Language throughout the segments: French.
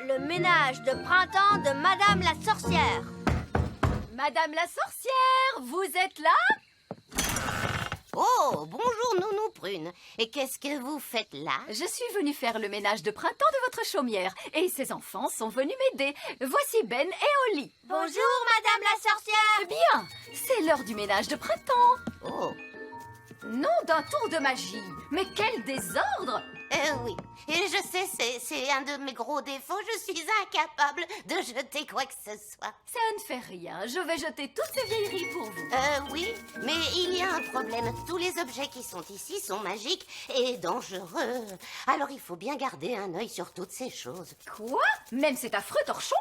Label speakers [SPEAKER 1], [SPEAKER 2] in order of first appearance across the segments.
[SPEAKER 1] Le ménage de printemps de Madame la sorcière.
[SPEAKER 2] Madame la sorcière, vous êtes là?
[SPEAKER 3] Oh, bonjour Nounou Prune. Et qu'est-ce que vous faites là?
[SPEAKER 2] Je suis venue faire le ménage de printemps de votre chaumière et ces enfants sont venus m'aider. Voici Ben et Oli.
[SPEAKER 1] Bonjour, Madame la sorcière.
[SPEAKER 2] Bien, c'est l'heure du ménage de printemps.
[SPEAKER 3] Oh,
[SPEAKER 2] Nom d'un tour de magie. Mais quel désordre!
[SPEAKER 3] oui. Et je sais, c'est un de mes gros défauts. Je suis incapable de jeter quoi que ce soit.
[SPEAKER 2] Ça ne fait rien, je vais jeter toutes ces vieilleries pour vous.
[SPEAKER 3] Oui, mais il y a un problème. Tous les objets qui sont ici sont magiques et dangereux. Alors il faut bien garder un œil sur toutes ces choses.
[SPEAKER 2] Quoi? Même cet affreux torchon?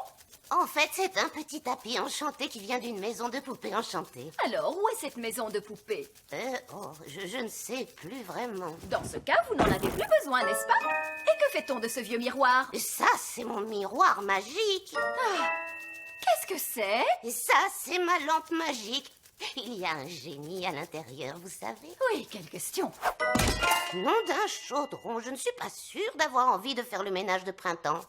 [SPEAKER 3] En fait, c'est un petit tapis enchanté qui vient d'une maison de poupées enchantée.
[SPEAKER 2] Alors, où est cette maison de poupées?
[SPEAKER 3] Je ne sais plus vraiment.
[SPEAKER 2] Dans ce cas, vous n'en avez plus besoin, n'est-ce pas? Et que fait-on de ce vieux miroir?
[SPEAKER 3] Ça, c'est mon miroir magique.
[SPEAKER 2] Qu'est-ce que c'est?
[SPEAKER 3] Et ça, c'est ma lampe magique. Il y a un génie à l'intérieur, vous savez.
[SPEAKER 2] Oui, quelle question.
[SPEAKER 3] Nom d'un chaudron, je ne suis pas sûre d'avoir envie de faire le ménage de printemps.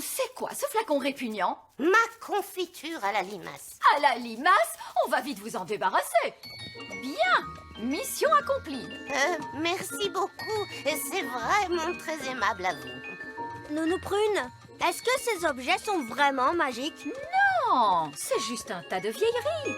[SPEAKER 2] C'est quoi ce flacon répugnant?
[SPEAKER 3] Ma confiture à la limace.
[SPEAKER 2] À la limace, on va vite vous en débarrasser. Bien, mission accomplie.
[SPEAKER 3] Merci beaucoup. C'est vraiment très aimable à vous.
[SPEAKER 1] Nounou Prune, est-ce que ces objets sont vraiment magiques?
[SPEAKER 2] Non, c'est juste un tas de vieilleries.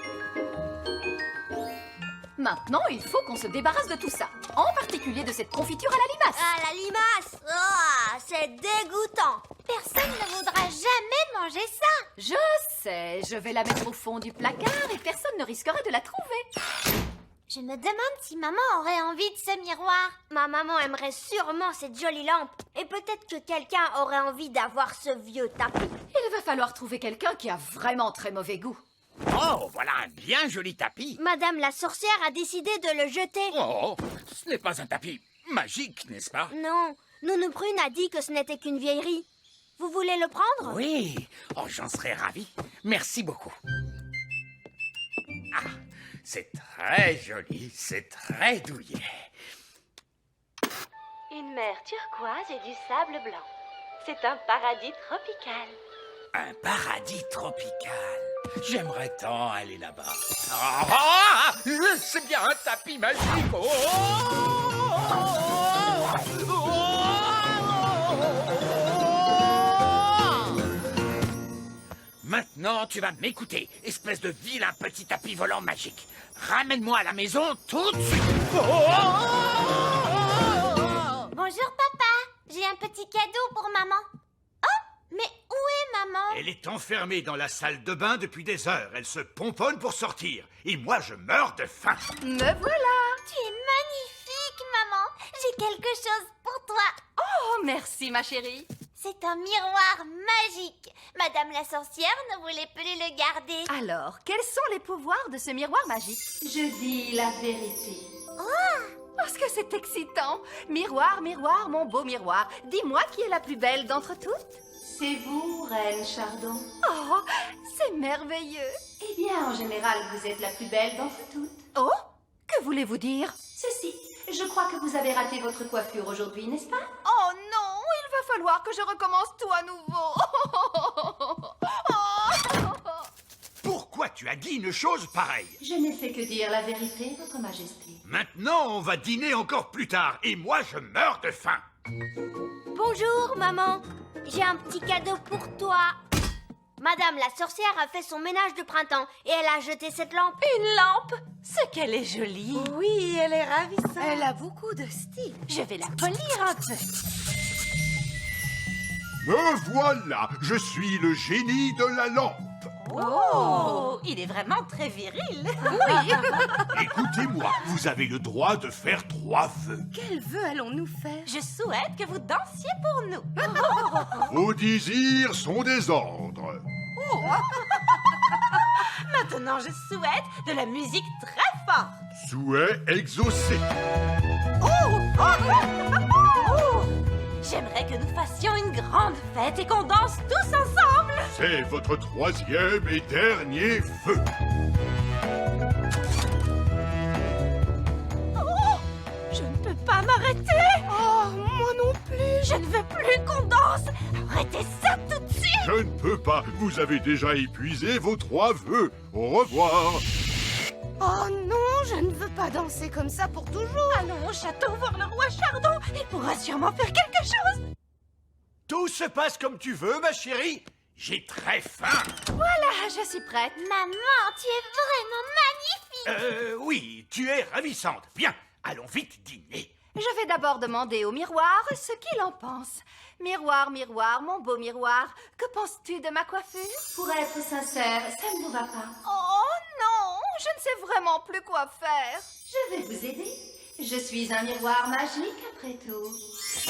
[SPEAKER 2] Maintenant, il faut qu'on se débarrasse de tout ça. En particulier de cette confiture à la limace.
[SPEAKER 1] Ah, la limace! Oh, c'est dégoûtant!
[SPEAKER 4] Personne ne voudra jamais manger ça.
[SPEAKER 2] Je sais, je vais la mettre au fond du placard et personne ne risquerait de la trouver.
[SPEAKER 4] Je me demande si maman aurait envie de ce miroir.
[SPEAKER 1] Ma maman aimerait sûrement cette jolie lampe. Et peut-être que quelqu'un aurait envie d'avoir ce vieux tapis.
[SPEAKER 2] Il va falloir trouver quelqu'un qui a vraiment très mauvais goût.
[SPEAKER 5] Oh, voilà un bien joli tapis.
[SPEAKER 1] Madame la sorcière a décidé de le jeter.
[SPEAKER 5] Oh, ce n'est pas un tapis magique, n'est-ce pas?
[SPEAKER 1] Non, Nounou Prune a dit que ce n'était qu'une vieillerie. Vous voulez le prendre?
[SPEAKER 5] Oui. Oh, j'en serais ravi. Merci beaucoup. Ah, c'est très joli, c'est très douillet.
[SPEAKER 6] Une mer turquoise et du sable blanc. C'est un paradis tropical.
[SPEAKER 5] Un paradis tropical. J'aimerais tant aller là-bas. Ah, c'est bien un tapis magique. Maintenant, tu vas m'écouter, espèce de vilain petit tapis volant magique. Ramène-moi à la maison tout de suite.
[SPEAKER 4] Bonjour papa, j'ai un petit cadeau pour maman. Oh, mais où est maman?
[SPEAKER 7] Elle est enfermée dans la salle de bain depuis des heures. Elle se pomponne pour sortir. Et moi, je meurs de faim.
[SPEAKER 2] Me voilà.
[SPEAKER 4] Tu es magnifique maman. J'ai quelque chose pour toi.
[SPEAKER 2] Oh, merci ma chérie.
[SPEAKER 4] C'est un miroir magique. Madame la sorcière ne voulait plus le garder.
[SPEAKER 2] Alors, quels sont les pouvoirs de ce miroir magique? Je dis la vérité. Parce que c'est excitant. Miroir, miroir, mon beau miroir, dis-moi qui est la plus belle d'entre toutes.
[SPEAKER 6] C'est vous, Reine Chardon.
[SPEAKER 2] Oh, c'est merveilleux.
[SPEAKER 6] Eh bien, en général, vous êtes la plus belle d'entre toutes.
[SPEAKER 2] Oh, que voulez-vous dire?
[SPEAKER 6] Ceci, je crois que vous avez raté votre coiffure aujourd'hui, n'est-ce pas?
[SPEAKER 2] Oh non, il va falloir que je recommence tout à nouveau.
[SPEAKER 7] Pourquoi tu as dit une chose pareille?
[SPEAKER 6] Je n'ai fait que dire la vérité, Votre Majesté.
[SPEAKER 7] Maintenant, on va dîner encore plus tard. Et moi, je meurs de faim.
[SPEAKER 1] Bonjour, maman. J'ai un petit cadeau pour toi. Madame la sorcière a fait son ménage de printemps et elle a jeté cette lampe.
[SPEAKER 6] Une lampe? C'est qu'elle est jolie.
[SPEAKER 8] Oui, elle est ravissante.
[SPEAKER 6] Elle a beaucoup de style. Je vais la polir un peu.
[SPEAKER 7] Me voilà, je suis le génie de la lampe.
[SPEAKER 8] Oh, il est vraiment très viril.
[SPEAKER 7] Écoutez-moi, vous avez le droit de faire 3 vœux.
[SPEAKER 8] Quel vœu allons-nous faire? Je souhaite que vous dansiez pour nous.
[SPEAKER 7] Vos désirs sont des ordres.
[SPEAKER 8] Maintenant, je souhaite de la musique très forte.
[SPEAKER 7] Souhait exaucé.
[SPEAKER 8] J'aimerais que nous fassions une grande fête et qu'on danse tous ensemble.
[SPEAKER 7] C'est votre 3e et dernier vœu.
[SPEAKER 8] Je ne peux pas m'arrêter. Oh, moi non plus. Je ne veux plus qu'on danse. Arrêtez ça tout de suite.
[SPEAKER 7] Je ne peux pas. Vous avez déjà épuisé vos 3 vœux. Au revoir.
[SPEAKER 3] Oh non, je ne veux pas danser comme ça pour toujours.
[SPEAKER 8] Allons au château voir le roi Chardon. Il pourra sûrement faire quelque chose.
[SPEAKER 7] Tout se passe comme tu veux, ma chérie. J'ai très faim.
[SPEAKER 2] Voilà, je suis prête.
[SPEAKER 4] Maman, tu es vraiment magnifique.
[SPEAKER 7] Oui, tu es ravissante. Viens, allons vite dîner.
[SPEAKER 2] Je vais d'abord demander au miroir ce qu'il en pense. Miroir, miroir, mon beau miroir, que penses-tu de ma coiffure? Pour être sincère, ça ne vous va pas. Oh non, je ne sais vraiment plus quoi faire. Je vais vous aider. Je suis un miroir magique après tout.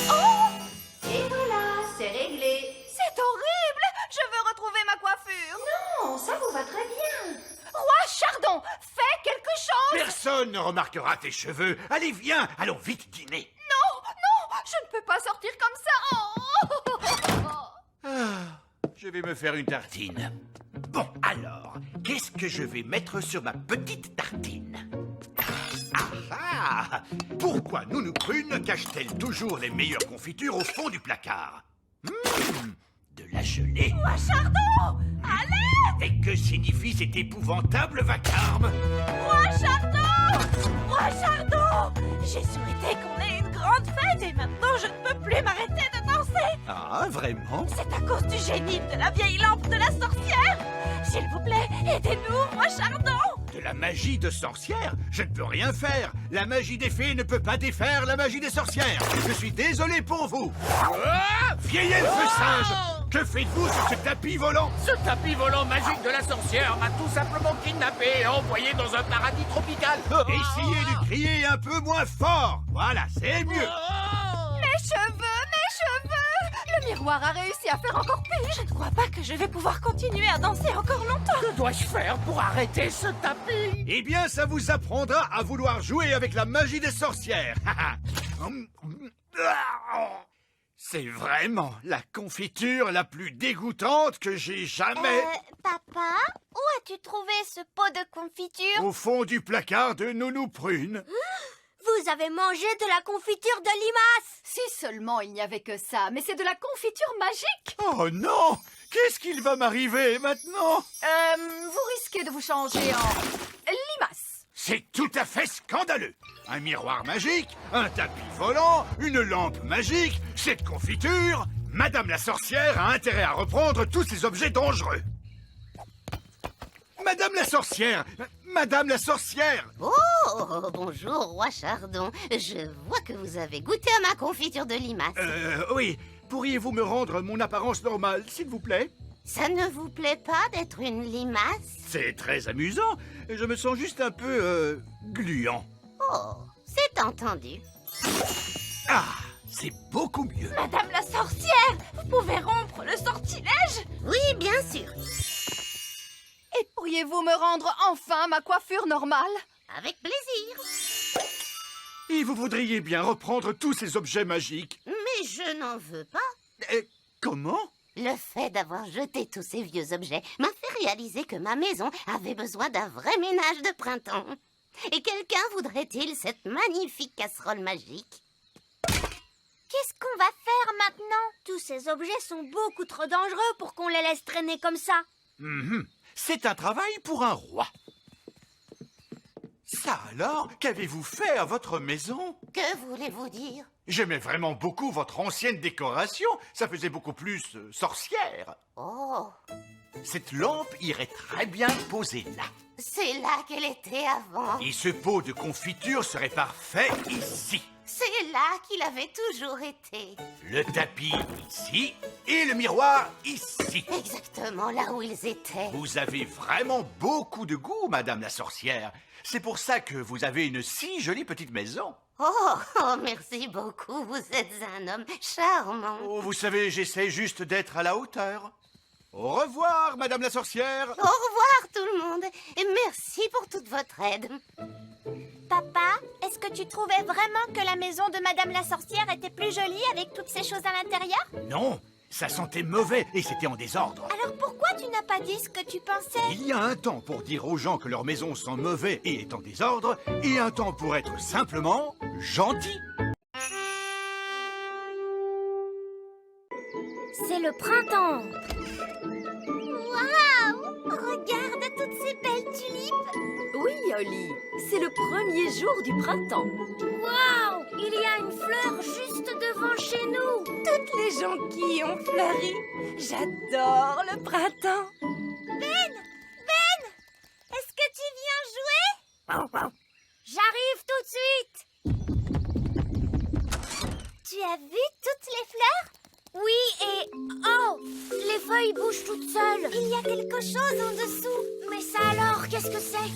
[SPEAKER 2] Oh! Et voilà, c'est réglé. C'est horrible! Je veux retrouver ma coiffure. Non, ça vous va très bien. Roi Chardon, fais quelque chose!
[SPEAKER 7] Personne ne remarquera tes cheveux. Allez, viens, allons vite dîner.
[SPEAKER 2] Non, non, je ne peux pas sortir comme ça.
[SPEAKER 7] Je vais me faire une tartine. Bon, alors, qu'est-ce que je vais mettre sur ma petite tartine? Ah! Pourquoi Nounou Prune cache-t-elle toujours les meilleures confitures au fond du placard? De la gelée.
[SPEAKER 8] Roi Chardon, allez!
[SPEAKER 7] Et que signifie cet épouvantable vacarme?
[SPEAKER 8] Roi Chardon! Roi Chardon! J'ai souhaité qu'on ait une grande fête et maintenant je ne peux plus m'arrêter de danser.
[SPEAKER 7] Ah, vraiment?
[SPEAKER 8] C'est à cause du génie de la vieille lampe de la sorcière. S'il vous plaît, aidez-nous, Roi Chardon!
[SPEAKER 7] De la magie de sorcière? Je ne peux rien faire. La magie des fées ne peut pas défaire la magie des sorcières. Je suis désolé pour vous. Ah! Vieil elfe singe! Que faites-vous sur ce tapis volant?
[SPEAKER 5] Ce tapis volant magique de la sorcière m'a tout simplement kidnappé et envoyé dans un paradis tropical.
[SPEAKER 7] Essayez de crier un peu moins fort. Voilà, c'est mieux.
[SPEAKER 2] Mes cheveux, mes cheveux! Le miroir a réussi à faire encore pire.
[SPEAKER 8] Je ne crois pas que je vais pouvoir continuer à danser encore longtemps.
[SPEAKER 5] Que dois-je faire pour arrêter ce tapis?
[SPEAKER 7] Eh bien, ça vous apprendra à vouloir jouer avec la magie des sorcières. C'est vraiment la confiture la plus dégoûtante que j'ai jamais...
[SPEAKER 4] Papa, où as-tu trouvé ce pot de confiture?
[SPEAKER 7] Au fond du placard de Nounou Prune.
[SPEAKER 1] Vous avez mangé de la confiture de limace.
[SPEAKER 2] Si seulement il n'y avait que ça, mais c'est de la confiture magique.
[SPEAKER 7] Oh non! Qu'est-ce qu'il va m'arriver maintenant?
[SPEAKER 2] Vous risquez de vous changer en limace.
[SPEAKER 7] C'est tout à fait scandaleux. Un miroir magique, un tapis volant, une lampe magique, cette confiture... Madame la sorcière a intérêt à reprendre tous ces objets dangereux. Madame la sorcière! Madame la sorcière!
[SPEAKER 3] Oh, bonjour, roi Chardon. Je vois que vous avez goûté à ma confiture de limace.
[SPEAKER 7] Oui. Pourriez-vous me rendre mon apparence normale, s'il vous plaît?
[SPEAKER 3] Ça ne vous plaît pas d'être une limace?
[SPEAKER 7] C'est très amusant. Je me sens juste un peu, gluant.
[SPEAKER 3] Oh, c'est entendu.
[SPEAKER 7] Ah, c'est beaucoup mieux.
[SPEAKER 8] Madame la sorcière, vous pouvez rompre le sortilège?
[SPEAKER 3] Oui, bien sûr.
[SPEAKER 2] Et pourriez-vous me rendre enfin ma coiffure normale?
[SPEAKER 3] Avec plaisir.
[SPEAKER 7] Et vous voudriez bien reprendre tous ces objets magiques.
[SPEAKER 3] Mais je n'en veux pas.
[SPEAKER 7] Comment?
[SPEAKER 3] Le fait d'avoir jeté tous ces vieux objets m'a fait réaliser que ma maison avait besoin d'un vrai ménage de printemps. Et quelqu'un voudrait-il cette magnifique casserole magique?
[SPEAKER 4] Qu'est-ce qu'on va faire maintenant?
[SPEAKER 1] Tous ces objets sont beaucoup trop dangereux pour qu'on les laisse traîner comme ça.
[SPEAKER 7] C'est un travail pour un roi. Ça alors, qu'avez-vous fait à votre maison?
[SPEAKER 3] Que voulez-vous dire?
[SPEAKER 7] J'aimais vraiment beaucoup votre ancienne décoration. Ça faisait beaucoup plus sorcière.
[SPEAKER 3] Oh,
[SPEAKER 7] Cette lampe irait très bien posée là.
[SPEAKER 3] c'est là qu'elle était avant.
[SPEAKER 7] Et ce pot de confiture serait parfait ici.
[SPEAKER 3] C'est là qu'il avait toujours été.
[SPEAKER 7] Le tapis ici et le miroir ici.
[SPEAKER 3] Exactement là où ils étaient.
[SPEAKER 7] Vous avez vraiment beaucoup de goût, Madame la sorcière. C'est pour ça que vous avez une si jolie petite maison.
[SPEAKER 3] Oh, merci beaucoup. Vous êtes un homme charmant.
[SPEAKER 7] Oh, vous savez, j'essaie juste d'être à la hauteur. Au revoir, Madame la sorcière.
[SPEAKER 3] Au revoir tout le monde et merci pour toute votre aide.
[SPEAKER 4] Papa, est-ce que tu trouvais vraiment que la maison de Madame la sorcière était plus jolie avec toutes ces choses à l'intérieur?
[SPEAKER 7] Non, ça sentait mauvais et c'était en désordre.
[SPEAKER 4] Alors pourquoi tu n'as pas dit ce que tu pensais?
[SPEAKER 7] Il y a un temps pour dire aux gens que leur maison sent mauvais et est en désordre, et un temps pour être simplement gentil.
[SPEAKER 1] c'est le printemps.
[SPEAKER 4] Waouh! Regarde toutes ces belles tulipes!
[SPEAKER 2] Oui, Holly, c'est le premier jour du printemps.
[SPEAKER 1] Waouh! Il y a une fleur juste devant chez nous.
[SPEAKER 8] Toutes les jonquilles ont fleuri. J'adore le printemps.
[SPEAKER 4] Est-ce que tu viens jouer?
[SPEAKER 1] J'arrive tout de suite.
[SPEAKER 4] Tu as vu toutes les fleurs?
[SPEAKER 1] Oui, et... Oh! Les feuilles bougent toutes seules.
[SPEAKER 4] Il y a quelque chose en dessous.
[SPEAKER 1] Mais ça alors, qu'est-ce que c'est?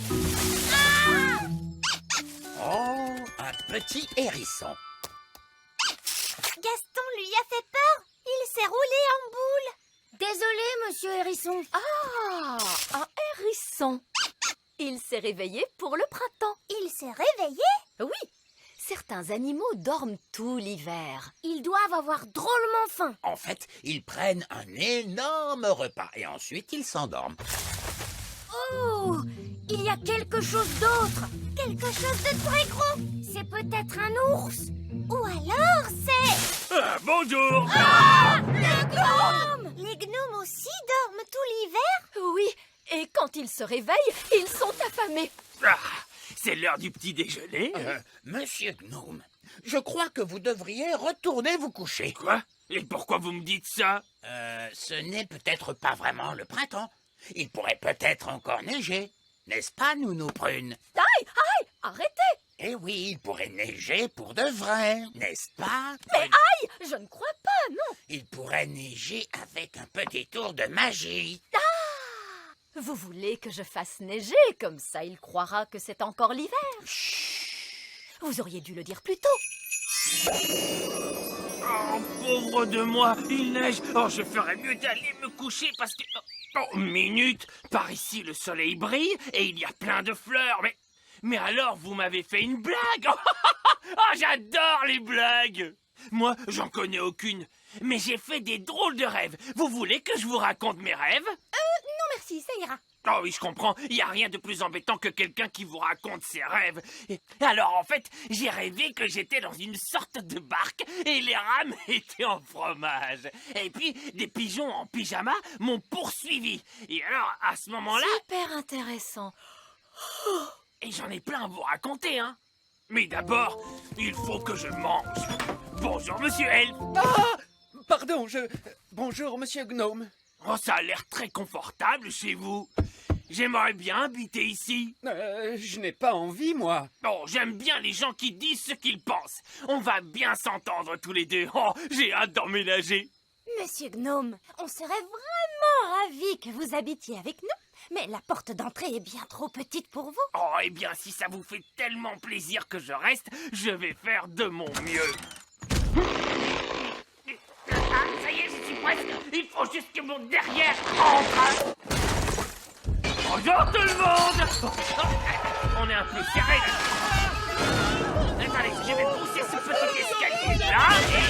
[SPEAKER 5] Oh, un petit hérisson.
[SPEAKER 4] Gaston lui a fait peur. Il s'est roulé en boule.
[SPEAKER 1] Désolé, monsieur Hérisson.
[SPEAKER 2] Ah, un hérisson. Il s'est réveillé pour le printemps.
[SPEAKER 4] Il s'est réveillé?
[SPEAKER 2] Oui, certains animaux dorment tout l'hiver.
[SPEAKER 1] Ils doivent avoir drôlement faim.
[SPEAKER 5] En fait, ils prennent un énorme repas et ensuite ils s'endorment.
[SPEAKER 1] Oh! Il y a quelque chose d'autre.
[SPEAKER 4] Quelque chose de très gros.
[SPEAKER 1] C'est peut-être un ours.
[SPEAKER 4] Ou alors c'est...
[SPEAKER 7] Bonjour.
[SPEAKER 4] Les gnomes aussi dorment tout l'hiver?
[SPEAKER 2] Oui, et quand ils se réveillent, ils sont affamés.
[SPEAKER 9] Ah, c'est l'heure du petit déjeuner.
[SPEAKER 5] Monsieur Gnome, je crois que vous devriez retourner vous coucher.
[SPEAKER 9] Quoi? Et pourquoi vous me dites ça?
[SPEAKER 5] Ce n'est peut-être pas vraiment le printemps. Il pourrait peut-être encore neiger. N'est-ce pas, Nounou Prune?
[SPEAKER 2] Aïe, aïe, arrêtez.
[SPEAKER 5] Eh oui, il pourrait neiger pour de vrai, n'est-ce pas?
[SPEAKER 2] Mais aïe, je ne crois pas, non.
[SPEAKER 5] Il pourrait neiger avec un petit tour de magie.
[SPEAKER 2] Vous voulez que je fasse neiger, comme ça il croira que c'est encore l'hiver. Vous auriez dû le dire plus tôt.
[SPEAKER 9] Oh, pauvre de moi, il neige. Oh, je ferais mieux d'aller me coucher parce que... Oh, minute. Par ici, le soleil brille et il y a plein de fleurs. Mais alors, vous m'avez fait une blague. Oh, j'adore les blagues. Moi, j'en connais aucune. Mais j'ai fait des drôles de rêves. Vous voulez que je vous raconte mes rêves?
[SPEAKER 4] Non merci, ça ira.
[SPEAKER 9] Oh oui, je comprends. Il n'y a rien de plus embêtant que quelqu'un qui vous raconte ses rêves. Et alors, en fait, j'ai rêvé que j'étais dans une sorte de barque et les rames étaient en fromage. Et puis, des pigeons en pyjama m'ont poursuivi. Et alors, à ce moment-là...
[SPEAKER 2] Super intéressant.
[SPEAKER 9] Et j'en ai plein à vous raconter, hein. Mais d'abord, il faut que je mange. Bonjour, monsieur Elf.
[SPEAKER 5] Ah! Pardon, Bonjour, monsieur Gnome.
[SPEAKER 9] Oh, ça a l'air très confortable chez vous. J'aimerais bien habiter ici.
[SPEAKER 5] Je n'ai pas envie, moi.
[SPEAKER 9] Oh, j'aime bien les gens qui disent ce qu'ils pensent. On va bien s'entendre tous les deux. Oh, j'ai hâte d'emménager.
[SPEAKER 4] Monsieur Gnome, on serait vraiment ravis que vous habitiez avec nous. Mais la porte d'entrée est bien trop petite pour vous.
[SPEAKER 9] Oh, eh bien, si ça vous fait tellement plaisir que je reste, je vais faire de mon mieux. Ah, ça y est, je suis presque. Il faut juste que mon derrière entre. Bonjour tout le monde. On est un peu serré là. Attendez, je vais pousser ce petit escalier là et...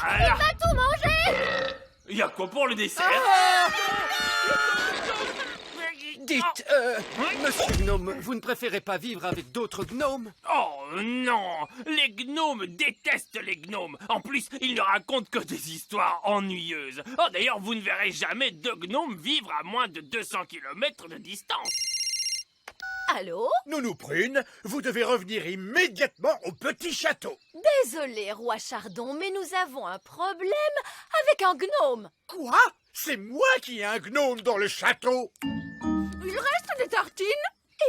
[SPEAKER 9] Voilà.
[SPEAKER 1] Il va tout manger.
[SPEAKER 9] Il y a quoi pour le dessert?
[SPEAKER 5] Dites, monsieur Gnome, vous ne préférez pas vivre avec d'autres gnomes?
[SPEAKER 9] Oh non! Les gnomes détestent les gnomes! En plus, ils ne racontent que des histoires ennuyeuses. Oh d'ailleurs, vous ne verrez jamais deux gnomes vivre à moins de 200 km de distance.
[SPEAKER 2] Allô?
[SPEAKER 7] Nounou Prune, vous devez revenir immédiatement au petit château.
[SPEAKER 2] Désolé, roi Chardon, mais nous avons un problème avec un gnome.
[SPEAKER 7] Quoi? C'est moi qui ai un gnome dans le château.
[SPEAKER 2] Il reste des tartines?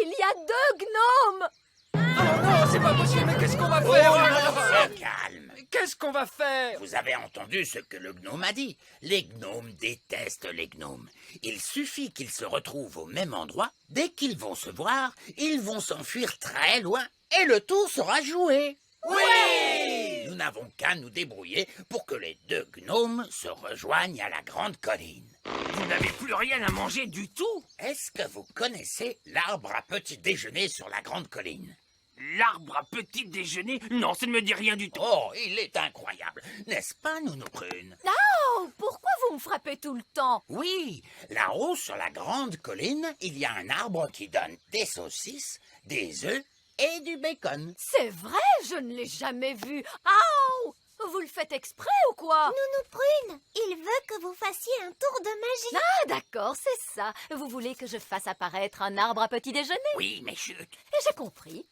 [SPEAKER 2] Il y a deux gnomes.
[SPEAKER 5] Oh non, c'est pas possible, mais qu'est-ce qu'on va faire? Calme. Qu'est-ce qu'on va faire? Vous avez entendu ce que le gnome a dit. Les gnomes détestent les gnomes. Il suffit qu'ils se retrouvent au même endroit. Dès qu'ils vont se voir, ils vont s'enfuir très loin et le tour sera joué. Oui! Nous n'avons qu'à nous débrouiller pour que les deux gnomes se rejoignent à la grande colline.
[SPEAKER 9] Vous n'avez plus rien à manger du tout?
[SPEAKER 5] Est-ce que vous connaissez l'arbre à petit déjeuner sur la grande colline?
[SPEAKER 9] L'arbre à petit déjeuner? Non, ça ne me dit rien du tout.
[SPEAKER 5] Oh, il est incroyable, n'est-ce pas, Nounou Prune?
[SPEAKER 2] Oh, pourquoi vous me frappez tout le temps?
[SPEAKER 5] Oui, là-haut sur la grande colline, il y a un arbre qui donne des saucisses, des œufs et du bacon.
[SPEAKER 2] C'est vrai, je ne l'ai jamais vu. Oh! Vous le faites exprès ou quoi?
[SPEAKER 4] Nounou Prune, il veut que vous fassiez un tour de magie.
[SPEAKER 2] Ah, d'accord, c'est ça. Vous voulez que je fasse apparaître un arbre à petit déjeuner?
[SPEAKER 5] Oui, mais chut.
[SPEAKER 2] Et j'ai compris.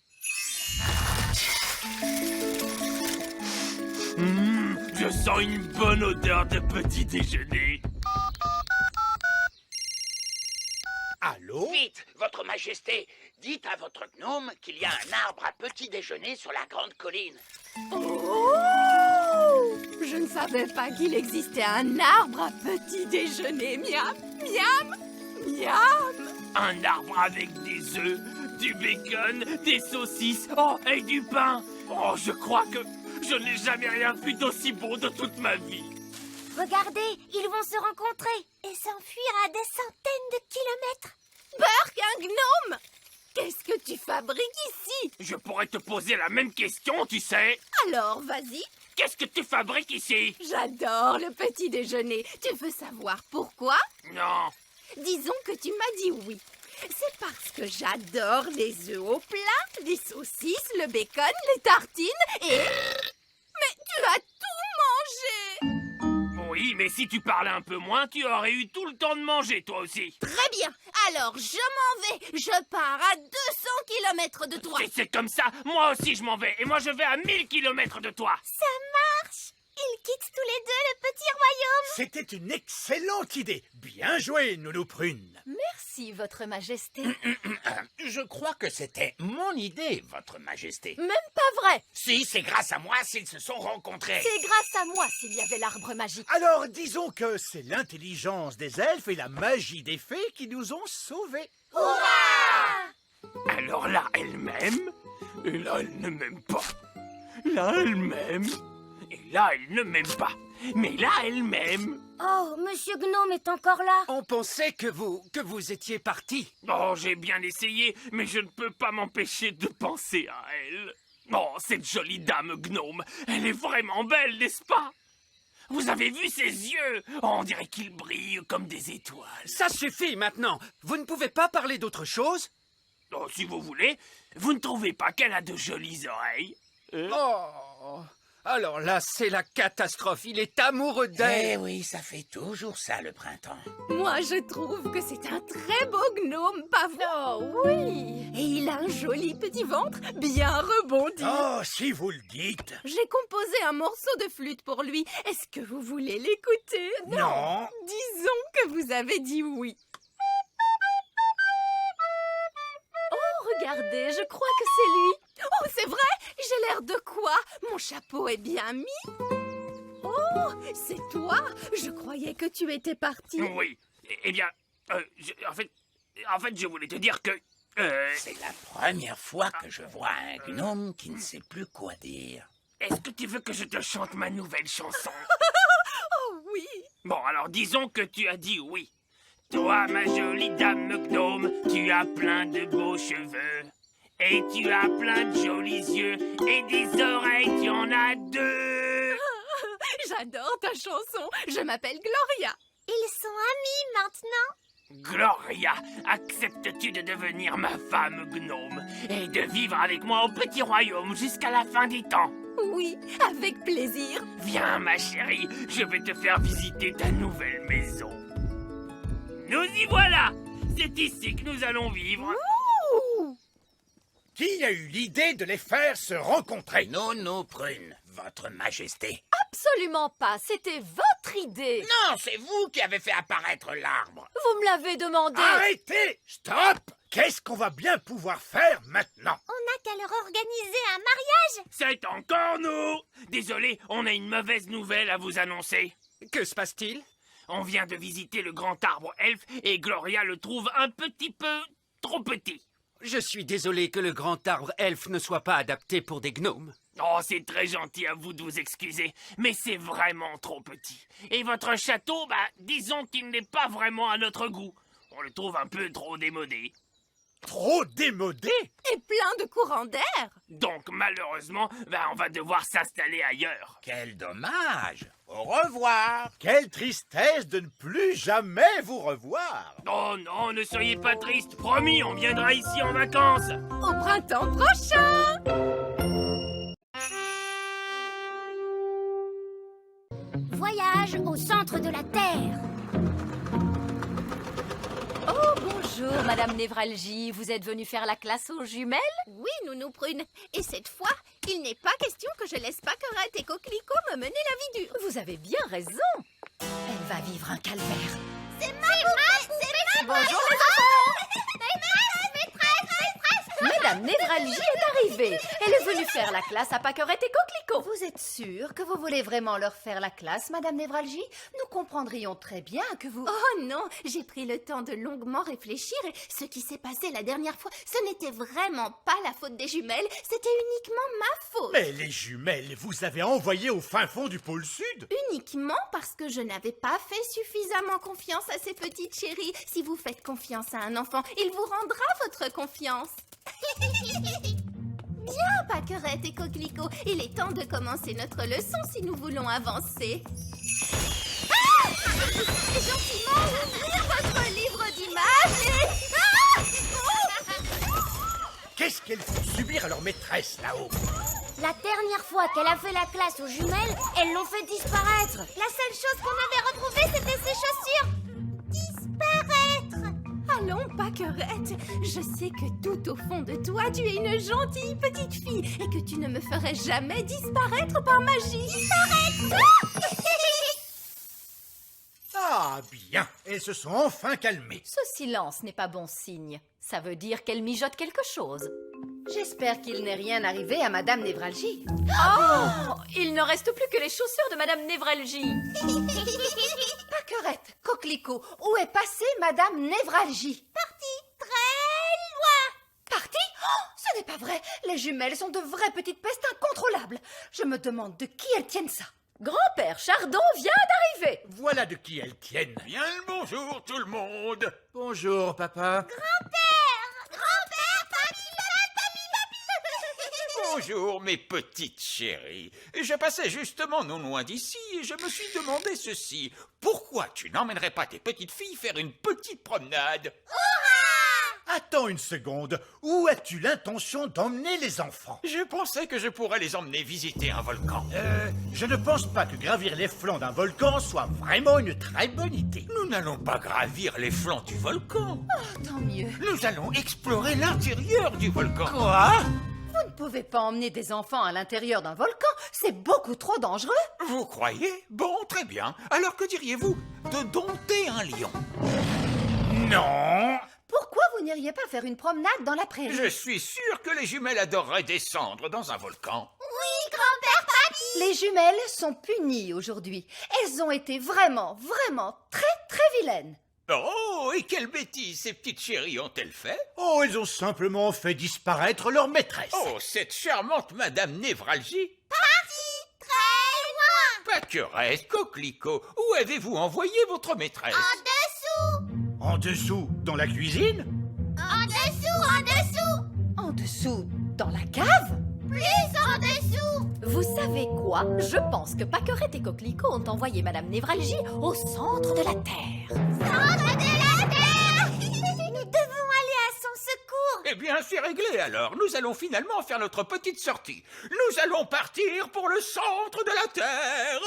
[SPEAKER 9] Je sens une bonne odeur de petit déjeuner.
[SPEAKER 7] Allô?
[SPEAKER 5] Vite, votre majesté, dites à votre gnome qu'il y a un arbre à petit déjeuner sur la grande colline.
[SPEAKER 2] Oh! Je ne savais pas qu'il existait un arbre à petit déjeuner. Miam, miam, miam.
[SPEAKER 9] Un arbre avec des œufs, du bacon, des saucisses, oh, et du pain. Oh, je crois que je n'ai jamais rien vu d'aussi bon de toute ma vie.
[SPEAKER 1] Regardez, ils vont se rencontrer et s'enfuir à des centaines de kilomètres.
[SPEAKER 2] Burk, un gnome! Qu'est-ce que tu fabriques ici?
[SPEAKER 9] Je pourrais te poser la même question, tu sais.
[SPEAKER 2] Alors, vas-y.
[SPEAKER 9] Qu'est-ce que tu fabriques ici?
[SPEAKER 2] J'adore le petit déjeuner. Tu veux savoir pourquoi?
[SPEAKER 9] Non.
[SPEAKER 2] Disons que tu m'as dit oui. C'est parce que j'adore les œufs au plat, les saucisses, le bacon, les tartines et... Mais tu as tout mangé!
[SPEAKER 9] Oui, mais si tu parlais un peu moins, tu aurais eu tout le temps de manger, toi aussi.
[SPEAKER 2] Très bien. Alors, je m'en vais. Je pars à 200 kilomètres de toi.
[SPEAKER 9] Si c'est comme ça, moi aussi je m'en vais. Et moi je vais à 1000 kilomètres de toi.
[SPEAKER 1] Ça marche. Ils quittent tous les deux le petit royaume.
[SPEAKER 7] C'était une excellente idée. Bien joué, Nounou Prune.
[SPEAKER 2] Merci, votre majesté.
[SPEAKER 5] Je crois que c'était mon idée, votre majesté.
[SPEAKER 2] Même pas vrai.
[SPEAKER 5] Si, c'est grâce à moi s'ils se sont rencontrés.
[SPEAKER 2] C'est grâce à moi s'il y avait l'arbre magique.
[SPEAKER 7] Alors, disons que c'est l'intelligence des elfes et la magie des fées qui nous ont sauvés.
[SPEAKER 9] Alors là, elle m'aime. Et là, elle ne m'aime pas. Là, elle m'aime. Et là, elle ne m'aime pas. Mais là, elle m'aime.
[SPEAKER 1] Oh, Monsieur Gnome est encore là.
[SPEAKER 10] On pensait que vous étiez parti.
[SPEAKER 9] Oh, j'ai bien essayé, mais je ne peux pas m'empêcher de penser à elle. Oh, cette jolie dame gnome, elle est vraiment belle, n'est-ce pas? Vous avez vu ses yeux? Oh, on dirait qu'ils brillent comme des étoiles.
[SPEAKER 10] Ça suffit maintenant. Vous ne pouvez pas parler d'autre chose?
[SPEAKER 9] Oh, si vous voulez, vous ne trouvez pas qu'elle a de jolies oreilles?
[SPEAKER 10] Oh, alors là, c'est la catastrophe. Il est amoureux
[SPEAKER 5] Eh
[SPEAKER 10] d'elle.
[SPEAKER 5] oui, ça fait toujours ça le printemps.
[SPEAKER 2] Moi, je trouve que c'est un très beau gnome, pas vrai? Oh oui. Et il a un joli petit ventre, bien rebondi.
[SPEAKER 7] Oh, si vous le dites.
[SPEAKER 2] J'ai composé un morceau de flûte pour lui. Est-ce que vous voulez l'écouter?
[SPEAKER 7] Non.
[SPEAKER 2] Disons que vous avez dit oui. Oh, regardez, je crois que c'est lui. Oh, c'est vrai? J'ai l'air de quoi? Mon chapeau est bien mis. Oh, c'est toi? Je croyais que tu étais parti.
[SPEAKER 9] Oui. Eh bien, en fait, je voulais te dire que...
[SPEAKER 5] C'est la première fois que je vois un gnome qui ne sait plus quoi dire.
[SPEAKER 9] Est-ce que tu veux que je te chante ma nouvelle chanson?
[SPEAKER 2] Oh oui.
[SPEAKER 9] Bon, alors disons que tu as dit oui. Toi, ma jolie dame gnome, tu as plein de beaux cheveux. Et tu as plein de jolis yeux. Et des oreilles, tu en as deux.
[SPEAKER 2] J'adore ta chanson. Je m'appelle Gloria.
[SPEAKER 1] Ils sont amis maintenant.
[SPEAKER 9] Gloria, acceptes-tu de devenir ma femme gnome et de vivre avec moi au petit royaume jusqu'à la fin des temps?
[SPEAKER 2] Oui, avec plaisir.
[SPEAKER 9] Viens, ma chérie, je vais te faire visiter ta nouvelle maison. Nous y voilà! C'est ici que nous allons vivre.
[SPEAKER 7] Qui a eu l'idée de les faire se rencontrer?
[SPEAKER 5] Nounou Prune, votre majesté.
[SPEAKER 2] Absolument pas. C'était votre idée.
[SPEAKER 5] Non, c'est vous qui avez fait apparaître l'arbre.
[SPEAKER 2] Vous me l'avez demandé.
[SPEAKER 7] Arrêtez! Stop! Qu'est-ce qu'on va bien pouvoir faire maintenant?
[SPEAKER 1] On n'a qu'à leur organiser un mariage.
[SPEAKER 9] C'est encore nous! Désolé, on a une mauvaise nouvelle à vous annoncer.
[SPEAKER 10] Que se passe-t-il?
[SPEAKER 9] On vient de visiter le grand arbre elfe et Gloria le trouve un petit peu trop petit.
[SPEAKER 10] Je suis désolé que le grand arbre elfe ne soit pas adapté pour des gnomes.
[SPEAKER 9] Oh, c'est très gentil à vous de vous excuser, mais c'est vraiment trop petit. Et votre château, disons qu'il n'est pas vraiment à notre goût. On le trouve un peu trop démodé.
[SPEAKER 7] Trop démodé?
[SPEAKER 2] Et plein de courants d'air.
[SPEAKER 9] Donc, malheureusement, on va devoir s'installer ailleurs.
[SPEAKER 5] Quel dommage. Au revoir.
[SPEAKER 7] Quelle tristesse de ne plus jamais vous revoir.
[SPEAKER 9] Oh non, ne soyez pas triste. Promis, on viendra ici en vacances.
[SPEAKER 2] Au printemps prochain.
[SPEAKER 1] voyage au centre de la Terre.
[SPEAKER 2] Oh, bonjour, Madame Névralgie. Vous êtes venue faire la classe aux jumelles?
[SPEAKER 4] Oui, Nounou Prune. Et cette fois, il n'est pas question que je laisse Pâquerette et Coquelicot me mener la vie dure.
[SPEAKER 2] Vous avez bien raison. Elle va vivre un calvaire.
[SPEAKER 4] C'est ma poupée.
[SPEAKER 2] Bonjour les enfants. Madame Névralgie est arrivée. Elle est venue faire la classe à Pâquerette et Coquelicot. Vous êtes sûre que vous voulez vraiment leur faire la classe, Madame Névralgie? Nous comprendrions très bien que vous...
[SPEAKER 4] Oh non, j'ai pris le temps de longuement réfléchir et ce qui s'est passé la dernière fois, ce n'était vraiment pas la faute des jumelles, c'était uniquement ma faute.
[SPEAKER 7] Mais les jumelles, vous avez envoyé au fin fond du pôle Sud?
[SPEAKER 4] Uniquement parce que je n'avais pas fait suffisamment confiance à ces petites chéries. Si vous faites confiance à un enfant, il vous rendra votre confiance. Bien, Pâquerette et Coquelicot, il est temps de commencer notre leçon si nous voulons avancer. Ah! Et gentiment ouvrir votre livre d'images et... Ah!
[SPEAKER 7] Qu'est-ce qu'elles font subir à leur maîtresse là-haut?
[SPEAKER 1] La dernière fois qu'elle a fait la classe aux jumelles, elles l'ont fait disparaître. La seule chose qu'on avait retrouvée, c'était ses chaussures. Disparaître!
[SPEAKER 4] Allons, Pâquerette, je sais que tout au fond de toi, tu es une gentille petite fille et que tu ne me ferais jamais disparaître par magie. Disparaître!
[SPEAKER 7] Ah bien, elles se sont enfin calmées.
[SPEAKER 2] Ce silence n'est pas bon signe. Ça veut dire qu'elle mijote quelque chose. J'espère qu'il n'est rien arrivé à Madame Névralgie. Oh! Il ne reste plus que les chaussures de Madame Névralgie. Pâquerette, Coquelicot, où est passée Madame Névralgie?
[SPEAKER 1] Partie très loin.
[SPEAKER 2] Partie? Oh, ce n'est pas vrai. Les jumelles sont de vraies petites pestes incontrôlables. Je me demande de qui elles tiennent ça. Grand-père Chardon vient d'arriver.
[SPEAKER 7] Voilà de qui elles tiennent.
[SPEAKER 5] Bien le bonjour tout le monde.
[SPEAKER 7] Bonjour, papa.
[SPEAKER 5] Bonjour mes petites chéries. Je passais justement non loin d'ici et je me suis demandé ceci. Pourquoi tu n'emmènerais pas tes petites filles faire une petite promenade?
[SPEAKER 7] Attends une seconde. Où as-tu l'intention d'emmener les enfants?
[SPEAKER 5] Je pensais que je pourrais les emmener visiter un volcan.
[SPEAKER 7] Je ne pense pas que gravir les flancs d'un volcan soit vraiment une très bonne idée.
[SPEAKER 5] Nous n'allons pas gravir les flancs du volcan.
[SPEAKER 2] Oh, tant mieux.
[SPEAKER 5] Nous allons explorer l'intérieur du volcan.
[SPEAKER 7] Quoi?
[SPEAKER 2] Vous ne pouvez pas emmener des enfants à l'intérieur d'un volcan. C'est beaucoup trop dangereux.
[SPEAKER 5] Vous croyez? Bon, très bien. Alors que diriez-vous de dompter un lion?
[SPEAKER 7] Non.
[SPEAKER 2] Pourquoi vous n'iriez pas faire une promenade dans la prairie?
[SPEAKER 5] Je suis sûr que les jumelles adoreraient descendre dans un volcan.
[SPEAKER 2] Les jumelles sont punies aujourd'hui. Elles ont été vraiment, vraiment très, très vilaines.
[SPEAKER 5] Oh, et quelle bêtise ces petites chéries ont-elles fait?
[SPEAKER 7] Oh, elles ont simplement fait disparaître leur maîtresse.
[SPEAKER 5] Oh, cette charmante Madame Névralgie. Pâquerette, Coquelicot, où avez-vous envoyé votre maîtresse?
[SPEAKER 7] En dessous, dans la cuisine?
[SPEAKER 2] En dessous, dans la cave? Vous savez quoi? Je pense que Pâquerette et Coquelicot ont envoyé Madame Névralgie au centre de la Terre.
[SPEAKER 1] Nous devons aller à son secours.
[SPEAKER 5] Eh bien, c'est réglé alors. Nous allons finalement faire notre petite sortie. Nous allons partir pour le centre de la Terre.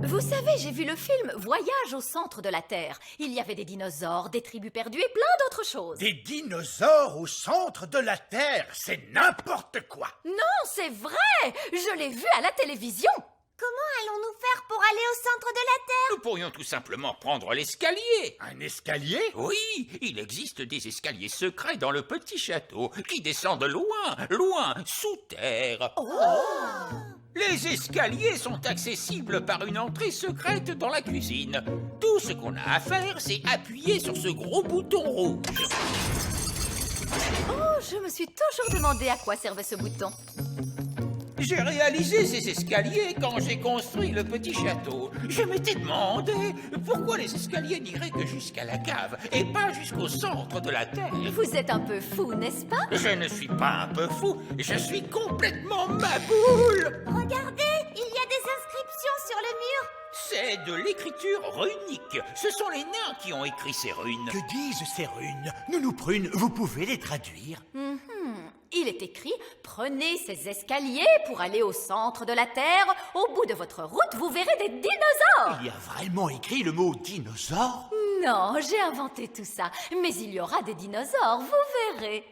[SPEAKER 2] Vous savez, j'ai vu le film Voyage au centre de la Terre. Il y avait des dinosaures, des tribus perdues et plein d'autres choses.
[SPEAKER 7] Des dinosaures au centre de la Terre, c'est n'importe quoi.
[SPEAKER 2] Non, c'est vrai! Je l'ai vu à la télévision.
[SPEAKER 1] Comment allons-nous faire pour aller au centre de la Terre?
[SPEAKER 5] Nous pourrions tout simplement prendre l'escalier.
[SPEAKER 7] Un escalier?
[SPEAKER 5] Oui, il existe des escaliers secrets dans le petit château qui descendent loin, loin, sous terre. Les escaliers sont accessibles par une entrée secrète dans la cuisine. Tout ce qu'on a à faire, c'est appuyer sur ce gros bouton rouge.
[SPEAKER 2] Oh, je me suis toujours demandé à quoi servait ce bouton.
[SPEAKER 5] J'ai réalisé ces escaliers quand j'ai construit le petit château. Je m'étais demandé pourquoi les escaliers n'iraient que jusqu'à la cave et pas jusqu'au centre de la Terre.
[SPEAKER 2] Vous êtes un peu fou, n'est-ce pas?
[SPEAKER 5] Je ne suis pas un peu fou, je suis complètement maboule.
[SPEAKER 1] Regardez, il y a des inscriptions sur le mur.
[SPEAKER 5] C'est de l'écriture runique. Ce sont les nains qui ont écrit ces runes.
[SPEAKER 7] Que disent ces runes? Nounou Prune, vous pouvez les traduire?
[SPEAKER 2] Il est écrit « Prenez ces escaliers pour aller au centre de la Terre. Au bout de votre route, vous verrez des dinosaures. »
[SPEAKER 7] Il y a vraiment écrit le mot dinosaure?
[SPEAKER 2] Non, j'ai inventé tout ça. Mais il y aura des dinosaures, vous verrez.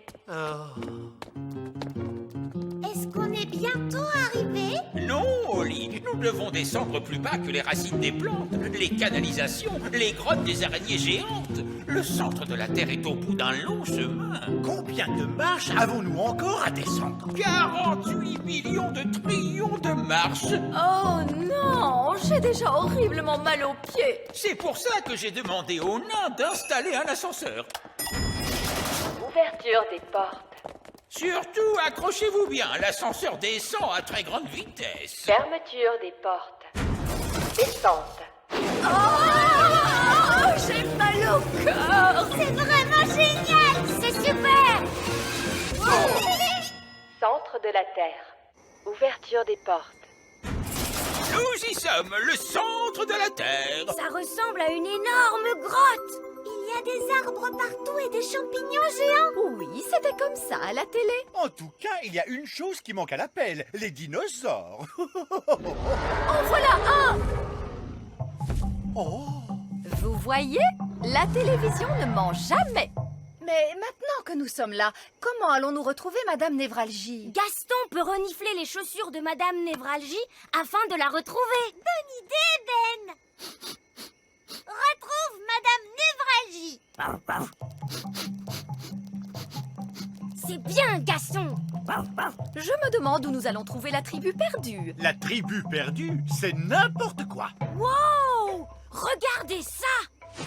[SPEAKER 3] Est-ce qu'on est bientôt arrivé?
[SPEAKER 5] Non, Oli, nous devons descendre plus bas que les racines des plantes, les canalisations, les grottes des araignées géantes. Le centre de la Terre est au bout d'un long chemin.
[SPEAKER 7] Combien de marches avons-nous encore à descendre?
[SPEAKER 5] 48 millions de trillions de marches.
[SPEAKER 2] Oh non, j'ai déjà horriblement mal aux pieds.
[SPEAKER 5] C'est pour ça que j'ai demandé aux nains d'installer un ascenseur.
[SPEAKER 6] Ouverture des portes.
[SPEAKER 5] Surtout, accrochez-vous bien, l'ascenseur descend à très grande vitesse.
[SPEAKER 6] Fermeture des portes. Descente.
[SPEAKER 2] Oh, j'ai mal au cœur.
[SPEAKER 1] C'est vraiment génial! C'est super!
[SPEAKER 6] Centre de la Terre. Ouverture des portes.
[SPEAKER 5] Nous y sommes, le centre de la Terre.
[SPEAKER 1] Ça ressemble à une énorme grotte! Il y a des arbres partout et des champignons géants!
[SPEAKER 2] Oui, c'était comme ça à la télé.
[SPEAKER 7] En tout cas, il y a une chose qui manque à l'appel, les dinosaures.
[SPEAKER 2] En voilà un.
[SPEAKER 7] Oh.
[SPEAKER 2] Vous voyez, la télévision ne ment jamais. Mais maintenant que nous sommes là, comment allons-nous retrouver Madame Névralgie?
[SPEAKER 1] Gaston peut renifler les chaussures de Madame Névralgie afin de la retrouver. Bonne idée, Ben! Retrouve Madame Névralgie! C'est bien, Gaston!
[SPEAKER 2] Je me demande où nous allons trouver la tribu perdue.
[SPEAKER 7] La tribu perdue, c'est n'importe quoi.
[SPEAKER 1] Wow! Regardez ça!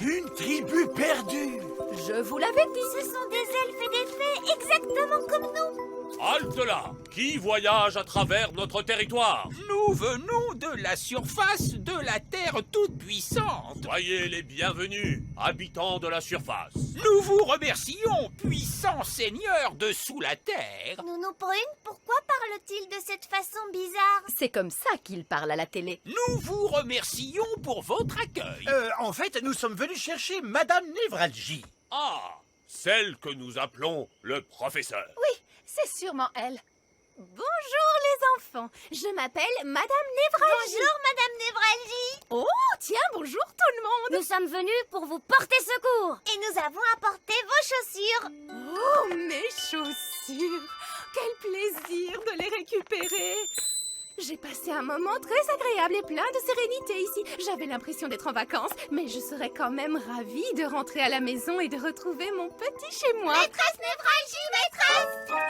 [SPEAKER 7] Une tribu perdue.
[SPEAKER 2] Je vous l'avais dit.
[SPEAKER 1] Ce sont des elfes et des fées exactement comme nous!
[SPEAKER 11] Halte là! Qui voyage à travers notre territoire?
[SPEAKER 5] Nous venons de la surface de la Terre toute puissante.
[SPEAKER 11] Soyez les bienvenus, habitants de la surface.
[SPEAKER 5] Nous vous remercions, puissants seigneurs de sous la Terre.
[SPEAKER 1] Nounou Prune, pourquoi parle-t-il de cette façon bizarre?
[SPEAKER 2] C'est comme ça qu'il parle à la télé.
[SPEAKER 5] Nous vous remercions pour votre accueil.
[SPEAKER 7] En fait, nous sommes venus chercher Madame Névralgie.
[SPEAKER 11] Ah, celle que nous appelons le professeur.
[SPEAKER 2] Oui, c'est sûrement elle.
[SPEAKER 4] Bonjour les enfants, je m'appelle Madame Névralgie.
[SPEAKER 1] Bonjour, Madame Névralgie!
[SPEAKER 4] Oh, tiens, bonjour tout le monde.
[SPEAKER 1] Nous sommes venus pour vous porter secours! Et nous avons apporté vos chaussures!
[SPEAKER 4] Oh, mes chaussures. Quel plaisir de les récupérer. J'ai passé un moment très agréable et plein de sérénité ici. J'avais l'impression d'être en vacances, mais je serais quand même ravie de rentrer à la maison et de retrouver mon petit chez moi.
[SPEAKER 1] Maîtresse Névralgie, maîtresse!
[SPEAKER 4] Ah,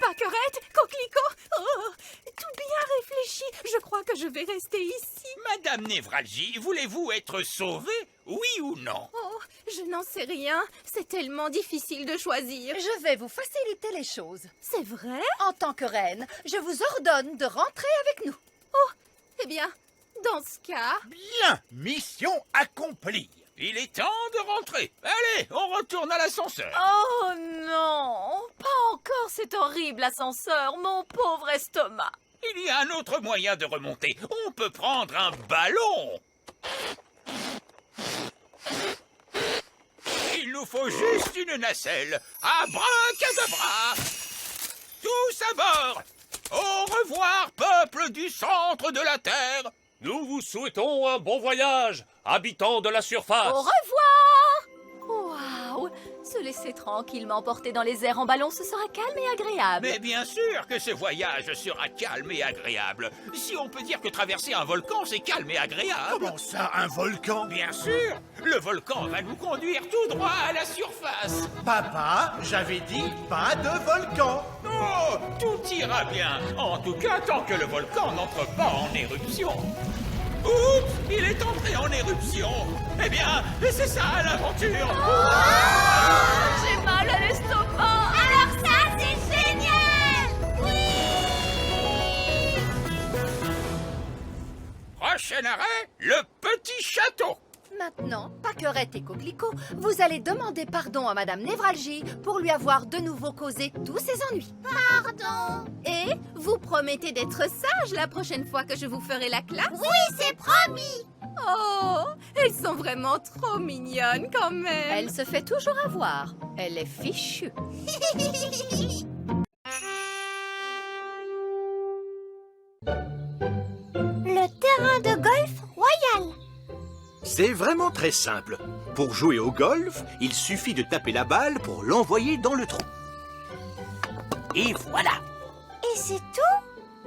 [SPEAKER 4] Paquerette, Coquelicot, oh, tout bien réfléchi. Je crois que je vais rester ici.
[SPEAKER 5] Madame Névralgie, voulez-vous être sauvée, oui ou non?
[SPEAKER 4] Oh, je n'en sais rien. C'est tellement difficile de choisir.
[SPEAKER 2] Je vais vous faciliter les choses.
[SPEAKER 4] C'est vrai?
[SPEAKER 2] En tant que reine, je vous ordonne de rentrer avec nous.
[SPEAKER 4] Oh, eh bien, dans ce cas...
[SPEAKER 7] Bien, mission accomplie.
[SPEAKER 5] Il est temps de rentrer. Allez, on retourne à l'ascenseur.
[SPEAKER 2] Oh non, pas encore cet horrible ascenseur, mon pauvre estomac.
[SPEAKER 5] Il y a un autre moyen de remonter. On peut prendre un ballon. Il nous faut juste une nacelle. Abracadabra. Tous à bord. Au revoir, peuple du centre de la Terre.
[SPEAKER 11] Nous vous souhaitons un bon voyage, habitants de la surface.
[SPEAKER 2] Au revoir. Waouh, se laisser tranquillement porter dans les airs en ballon, ce sera calme et agréable.
[SPEAKER 5] Mais bien sûr que ce voyage sera calme et agréable. Si on peut dire que traverser un volcan, c'est calme et agréable.
[SPEAKER 7] Comment ça, un volcan?
[SPEAKER 5] Bien sûr, le volcan va nous conduire tout droit à la surface.
[SPEAKER 7] Papa, j'avais dit pas de volcan.
[SPEAKER 5] Oh, tout ira bien. En tout cas, tant que le volcan n'entre pas en éruption. Oups, il est entré en éruption. Eh bien, c'est ça l'aventure.
[SPEAKER 2] J'ai mal à l'estomac.
[SPEAKER 1] Alors ça, c'est génial!
[SPEAKER 5] Prochain arrêt, le petit château.
[SPEAKER 2] Maintenant, Paquerette et Coquelicot, vous allez demander pardon à Madame Névralgie pour lui avoir de nouveau causé tous ses ennuis.
[SPEAKER 1] Pardon!
[SPEAKER 4] Et vous promettez d'être sage la prochaine fois que je vous ferai la classe?
[SPEAKER 1] Oui, c'est promis!
[SPEAKER 4] Oh, elles sont vraiment trop mignonnes quand même.
[SPEAKER 2] Elle se fait toujours avoir. Elle est fichue.
[SPEAKER 1] terrain de golf royal.
[SPEAKER 7] C'est vraiment très simple. Pour jouer au golf, il suffit de taper la balle pour l'envoyer dans le trou. Et voilà.
[SPEAKER 1] Et c'est tout?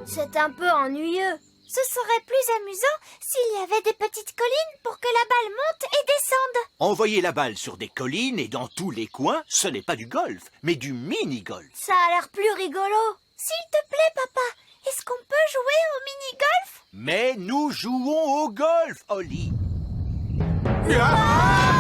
[SPEAKER 1] C'est un peu ennuyeux. Ce serait plus amusant s'il y avait des petites collines pour que la balle monte et descende.
[SPEAKER 7] Envoyer la balle sur des collines et dans tous les coins, ce n'est pas du golf, mais du mini-golf.
[SPEAKER 1] Ça a l'air plus rigolo. S'il te plaît, papa, est-ce qu'on peut jouer au mini-golf?
[SPEAKER 7] Mais nous jouons au golf, Oli.
[SPEAKER 1] Ouah!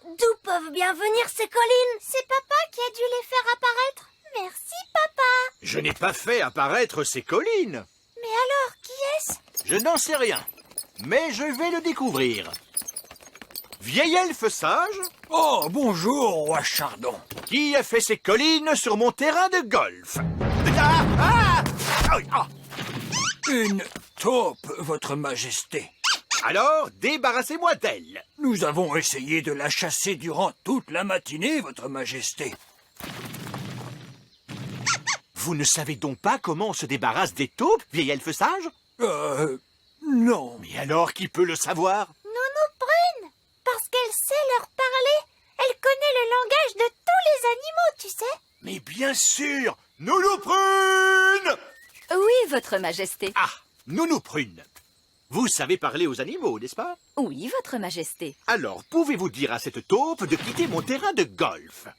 [SPEAKER 1] D'où peuvent bien venir ces collines? C'est papa qui a dû les faire apparaître. Merci, papa.
[SPEAKER 7] Je n'ai pas fait apparaître ces collines.
[SPEAKER 1] Mais alors, qui est-ce?
[SPEAKER 7] Je n'en sais rien, mais je vais le découvrir. Vieil elfe sage?
[SPEAKER 12] Oh, bonjour, roi Chardon.
[SPEAKER 7] Qui a fait ces collines sur mon terrain de golf?
[SPEAKER 12] Une taupe, votre majesté.
[SPEAKER 7] Alors, débarrassez-moi d'elle.
[SPEAKER 12] Nous avons essayé de la chasser durant toute la matinée, votre majesté.
[SPEAKER 7] Vous ne savez donc pas comment on se débarrasse des taupes, vieil elfe sage?
[SPEAKER 12] Non.
[SPEAKER 7] Mais alors, qui peut le savoir?
[SPEAKER 1] Nounou Prune, parce qu'elle sait leur parler. Elle connaît le langage de tous les animaux, tu sais.
[SPEAKER 7] Mais bien sûr, Nounou Prune!
[SPEAKER 2] Oui, votre majesté.
[SPEAKER 7] Ah, Nounou Prune. Vous savez parler aux animaux, n'est-ce pas?
[SPEAKER 2] Oui, votre majesté.
[SPEAKER 7] Alors, pouvez-vous dire à cette taupe de quitter mon terrain de golf?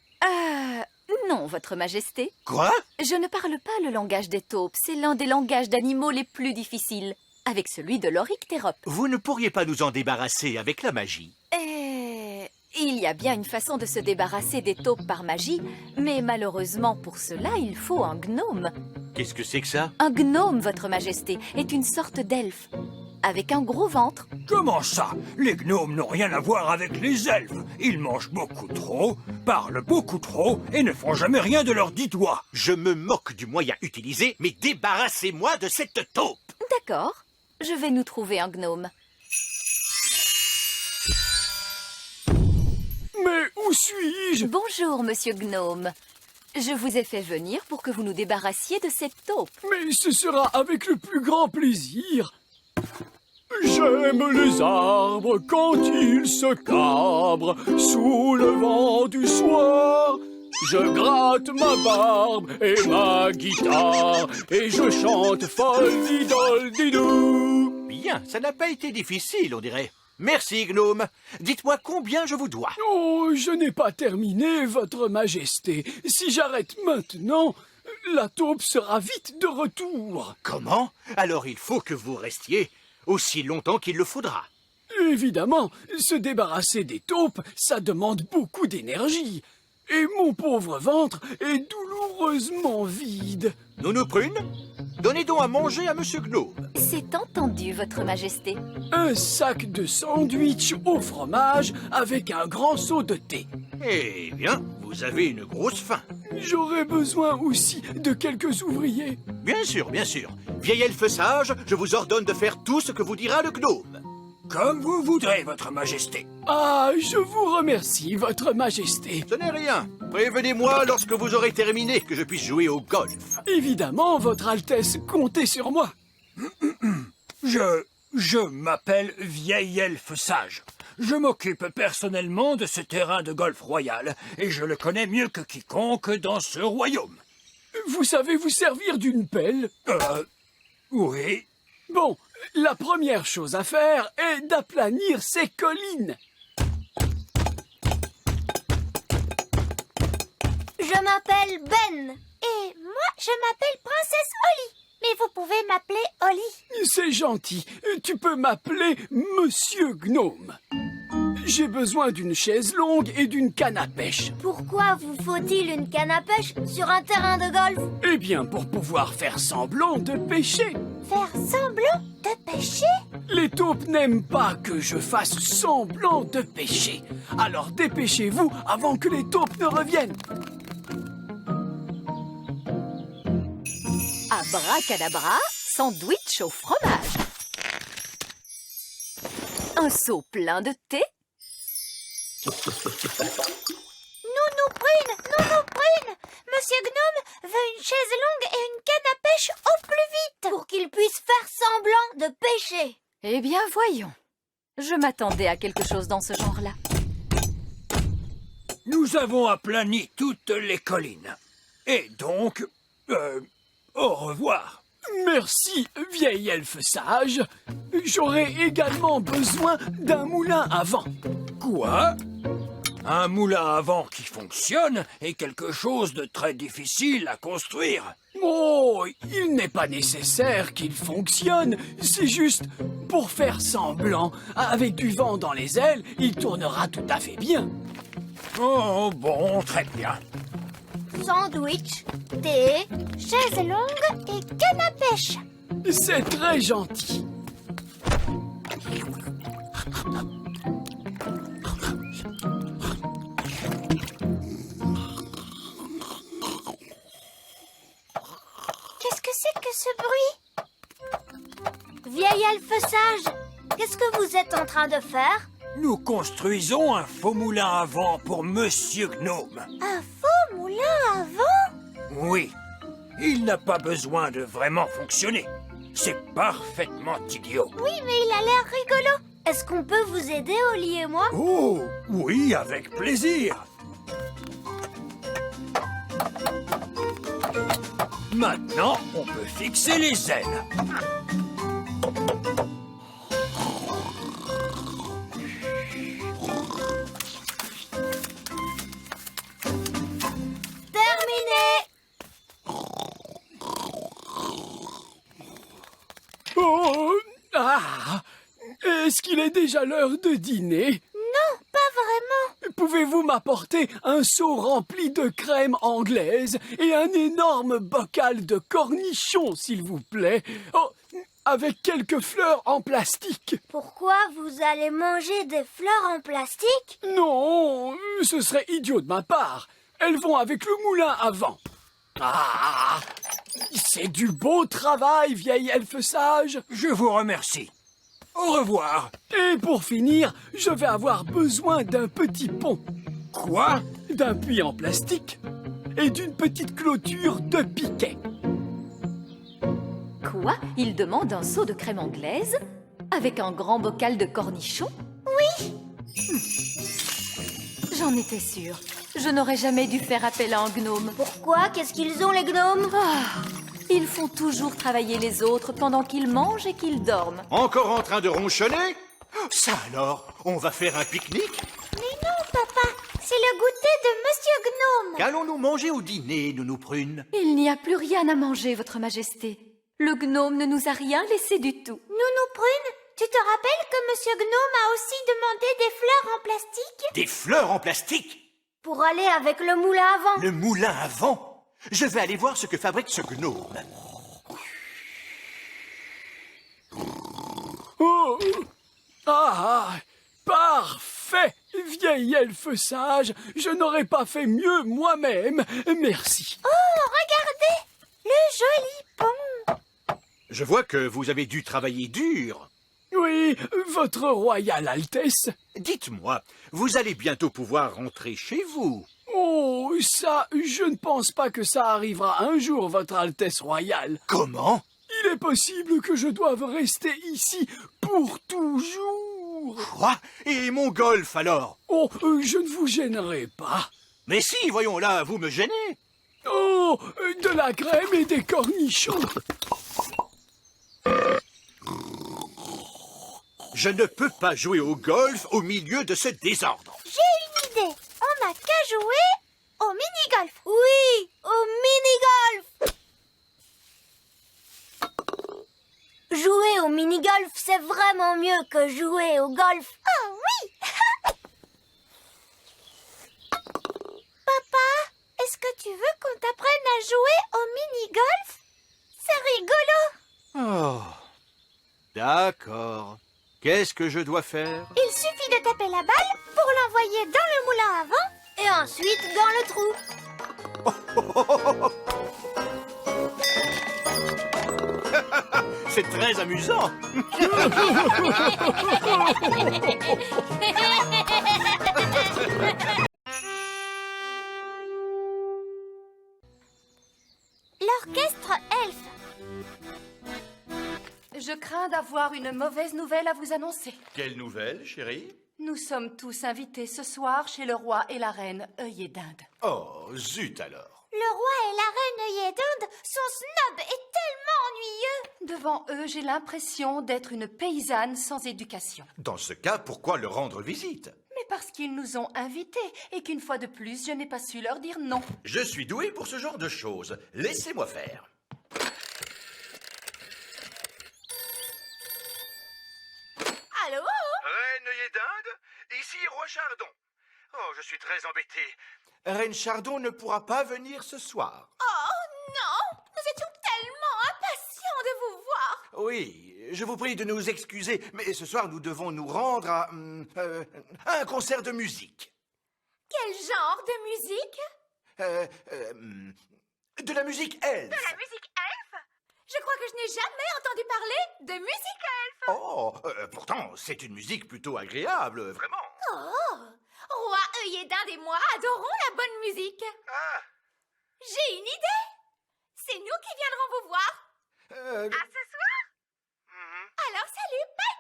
[SPEAKER 2] Non, votre majesté.
[SPEAKER 7] Quoi?
[SPEAKER 2] Je ne parle pas le langage des taupes. C'est l'un des langages d'animaux les plus difficiles, avec celui de l'Oryctérope.
[SPEAKER 7] Vous ne pourriez pas nous en débarrasser avec la magie?
[SPEAKER 2] Il y a bien une façon de se débarrasser des taupes par magie, mais malheureusement pour cela, il faut un gnome.
[SPEAKER 7] Qu'est-ce que c'est que ça?
[SPEAKER 2] Un gnome, votre majesté, est une sorte d'elfe, avec un gros ventre.
[SPEAKER 12] Comment ça? Les gnomes n'ont rien à voir avec les elfes. Ils mangent beaucoup trop, parlent beaucoup trop et ne font jamais rien de leurs 10 doigts.
[SPEAKER 7] Je me moque du moyen utilisé, mais débarrassez-moi de cette taupe.
[SPEAKER 2] D'accord, je vais nous trouver un gnome.
[SPEAKER 13] Mais où suis-je?
[SPEAKER 2] Bonjour, monsieur Gnome. Je vous ai fait venir pour que vous nous débarrassiez de cette taupe.
[SPEAKER 13] Mais ce sera avec le plus grand plaisir. J'aime les arbres quand ils se cabrent sous le vent du soir. Je gratte ma barbe et ma guitare et je chante foldidol-didou.
[SPEAKER 7] Bien, ça n'a pas été difficile, on dirait. Merci, gnome. Dites-moi combien je vous dois.
[SPEAKER 13] Oh, je n'ai pas terminé, votre majesté. Si j'arrête maintenant, la taupe sera vite de retour.
[SPEAKER 7] Comment? Alors il faut que vous restiez aussi longtemps qu'il le faudra.
[SPEAKER 13] Évidemment, se débarrasser des taupes, ça demande beaucoup d'énergie. Et mon pauvre ventre est douloureusement vide.
[SPEAKER 7] Nounou Prune, donnez donc à manger à Monsieur Gnome.
[SPEAKER 2] C'est entendu, votre majesté.
[SPEAKER 13] Un sac de sandwich au fromage avec un grand seau de thé.
[SPEAKER 7] Eh bien, vous avez une grosse faim.
[SPEAKER 13] J'aurais besoin aussi de quelques ouvriers.
[SPEAKER 7] Bien sûr, bien sûr. Vieil elfe sage, je vous ordonne de faire tout ce que vous dira le gnome.
[SPEAKER 12] Comme vous voudrez, votre majesté.
[SPEAKER 13] Ah, je vous remercie, votre majesté.
[SPEAKER 7] Ce n'est rien. Prévenez-moi lorsque vous aurez terminé, que je puisse jouer au golf.
[SPEAKER 13] Évidemment, votre Altesse, comptez sur moi.
[SPEAKER 12] Je m'appelle Vieil Elfe Sage. Je m'occupe personnellement de ce terrain de golf royal, et je le connais mieux que quiconque dans ce royaume.
[SPEAKER 13] Vous savez vous servir d'une pelle?
[SPEAKER 12] Oui.
[SPEAKER 13] Bon, la première chose à faire est d'aplanir ces collines.
[SPEAKER 1] Je m'appelle Ben. Et moi, je m'appelle Princesse Holly. Mais vous pouvez m'appeler Holly.
[SPEAKER 13] C'est gentil. Tu peux m'appeler Monsieur Gnome. J'ai besoin d'une chaise longue et d'une canne à pêche.
[SPEAKER 1] Pourquoi vous faut-il une canne à pêche sur un terrain de golf?
[SPEAKER 13] Eh bien, pour pouvoir faire semblant de pêcher.
[SPEAKER 1] Faire semblant de pêcher?
[SPEAKER 13] Les taupes n'aiment pas que je fasse semblant de pêcher. Alors dépêchez-vous avant que les taupes ne reviennent.
[SPEAKER 2] Abracadabra, sandwich au fromage. Un seau plein de thé.
[SPEAKER 1] Nounou Prune, Monsieur Gnome veut une chaise longue et une canne à pêche au plus vite pour qu'il puisse faire semblant de pêcher.
[SPEAKER 2] Eh bien, voyons. Je m'attendais à quelque chose dans ce genre-là.
[SPEAKER 12] Nous avons aplani toutes les collines. Et donc, au revoir.
[SPEAKER 13] Merci, vieil elfe sage. J'aurai également besoin d'un moulin à vent.
[SPEAKER 12] Quoi? Un moulin à vent qui fonctionne est quelque chose de très difficile à construire.
[SPEAKER 13] Oh, il n'est pas nécessaire qu'il fonctionne. C'est juste pour faire semblant. Avec du vent dans les ailes, il tournera tout à fait bien.
[SPEAKER 12] Oh, bon, très bien.
[SPEAKER 1] Sandwich, thé, chaise longue et canne à pêche.
[SPEAKER 13] C'est très gentil.
[SPEAKER 1] Qu'est-ce que c'est que ce bruit? Vieil elfe sage, qu'est-ce que vous êtes en train de faire?
[SPEAKER 12] Nous construisons un faux moulin à vent pour Monsieur Gnome.
[SPEAKER 1] Un faux moulin à vent?
[SPEAKER 12] Oui, il n'a pas besoin de vraiment fonctionner. C'est parfaitement idiot.
[SPEAKER 1] Oui, mais il a l'air rigolo. Est-ce qu'on peut vous aider, Oli et moi?
[SPEAKER 12] Oh, oui, avec plaisir. Maintenant, on peut fixer les ailes.
[SPEAKER 13] Oh, ah, est-ce qu'il est déjà l'heure de dîner?
[SPEAKER 1] Non, pas vraiment.
[SPEAKER 13] Pouvez-vous m'apporter un seau rempli de crème anglaise et un énorme bocal de cornichons, s'il vous plaît? Oh, avec quelques fleurs en plastique.
[SPEAKER 1] Pourquoi vous allez manger des fleurs en plastique?
[SPEAKER 13] Non, ce serait idiot de ma part. Elles vont avec le moulin à vent. Ah, c'est du beau travail, vieil elfe sage.
[SPEAKER 12] Je vous remercie. Au revoir.
[SPEAKER 13] Et pour finir, je vais avoir besoin d'un petit pont.
[SPEAKER 12] Quoi?
[SPEAKER 13] D'un puits en plastique et d'une petite clôture de piquet.
[SPEAKER 2] Quoi? Il demande un seau de crème anglaise avec un grand bocal de cornichons?
[SPEAKER 1] Oui.
[SPEAKER 2] J'en étais sûre. Je n'aurais jamais dû faire appel à un gnome.
[SPEAKER 1] Pourquoi? Qu'est-ce qu'ils ont, les gnomes?
[SPEAKER 2] Ils font toujours travailler les autres pendant qu'ils mangent et qu'ils dorment.
[SPEAKER 7] Encore en train de ronchonner? Ça alors, on va faire un pique-nique?
[SPEAKER 1] Mais non, papa, c'est le goûter de Monsieur Gnome.
[SPEAKER 7] Qu'allons-nous manger au dîner, Nounou Prune?
[SPEAKER 2] Il n'y a plus rien à manger, Votre Majesté. Le gnome ne nous a rien laissé du tout.
[SPEAKER 1] Nounou Prune, tu te rappelles que Monsieur Gnome a aussi demandé des fleurs en plastique?
[SPEAKER 7] Des fleurs en plastique?
[SPEAKER 1] Pour aller avec le moulin à vent.
[SPEAKER 7] Le moulin à vent? Je vais aller voir ce que fabrique ce gnome.
[SPEAKER 13] Oh, ah, parfait, vieil elfe sage. Je n'aurais pas fait mieux moi-même. Merci.
[SPEAKER 1] Oh, regardez, le joli pont.
[SPEAKER 7] Je vois que vous avez dû travailler dur.
[SPEAKER 13] Oui, votre royale Altesse.
[SPEAKER 7] Dites-moi, vous allez bientôt pouvoir rentrer chez vous.
[SPEAKER 13] Oh, ça, je ne pense pas que ça arrivera un jour, votre Altesse royale.
[SPEAKER 7] Comment?
[SPEAKER 13] Il est possible que je doive rester ici pour toujours.
[SPEAKER 7] Quoi? Et mon golf alors?
[SPEAKER 13] Oh, je ne vous gênerai pas.
[SPEAKER 7] Mais si, voyons là, vous me gênez.
[SPEAKER 13] Oh, de la crème et des cornichons.
[SPEAKER 7] Je ne peux pas jouer au golf au milieu de ce désordre.
[SPEAKER 1] J'ai une idée. On n'a qu'à jouer au mini-golf. Oui, au mini-golf. Jouer au mini-golf, c'est vraiment mieux que jouer au golf. Ah oui. Papa, est-ce que tu veux qu'on t'apprenne à jouer au mini-golf? C'est rigolo.
[SPEAKER 7] Oh, d'accord. Qu'est-ce que je dois faire?
[SPEAKER 1] Il suffit de taper la balle pour l'envoyer dans le moulin à vent et ensuite dans le trou.
[SPEAKER 7] C'est très amusant.
[SPEAKER 1] L'orchestre elfe.
[SPEAKER 2] Je crains d'avoir une mauvaise nouvelle à vous annoncer.
[SPEAKER 7] Quelle nouvelle, chérie?
[SPEAKER 2] Nous sommes tous invités ce soir chez le roi et la reine œillet d'Inde.
[SPEAKER 7] Oh, zut alors.
[SPEAKER 1] Le roi et la reine œillet d'Inde sont snobs et tellement ennuyeux.
[SPEAKER 2] Devant eux, j'ai l'impression d'être une paysanne sans éducation.
[SPEAKER 7] Dans ce cas, pourquoi leur rendre visite?
[SPEAKER 2] Mais parce qu'ils nous ont invités et qu'une fois de plus, je n'ai pas su leur dire non.
[SPEAKER 7] Je suis doué pour ce genre de choses. Laissez-moi faire.
[SPEAKER 8] Allô?
[SPEAKER 7] Reine œillet d'Inde, ici Roi Chardon. Oh, je suis très embêté. Reine Chardon ne pourra pas venir ce soir.
[SPEAKER 8] Oh non! Nous étions tellement impatients de vous voir!
[SPEAKER 7] Oui, je vous prie de nous excuser, mais ce soir nous devons nous rendre à un concert de musique.
[SPEAKER 8] Quel genre de musique?
[SPEAKER 7] De la musique elfe.
[SPEAKER 8] De la musique elfe? Je crois que je n'ai jamais entendu parler de musique elfe.
[SPEAKER 7] Oh, pourtant, c'est une musique plutôt agréable, vraiment.
[SPEAKER 8] Oh! Roi œillet d'Inde et moi adorons la bonne musique.
[SPEAKER 7] Ah.
[SPEAKER 8] J'ai une idée. C'est nous qui viendrons vous voir. À ce soir? Alors salut, bye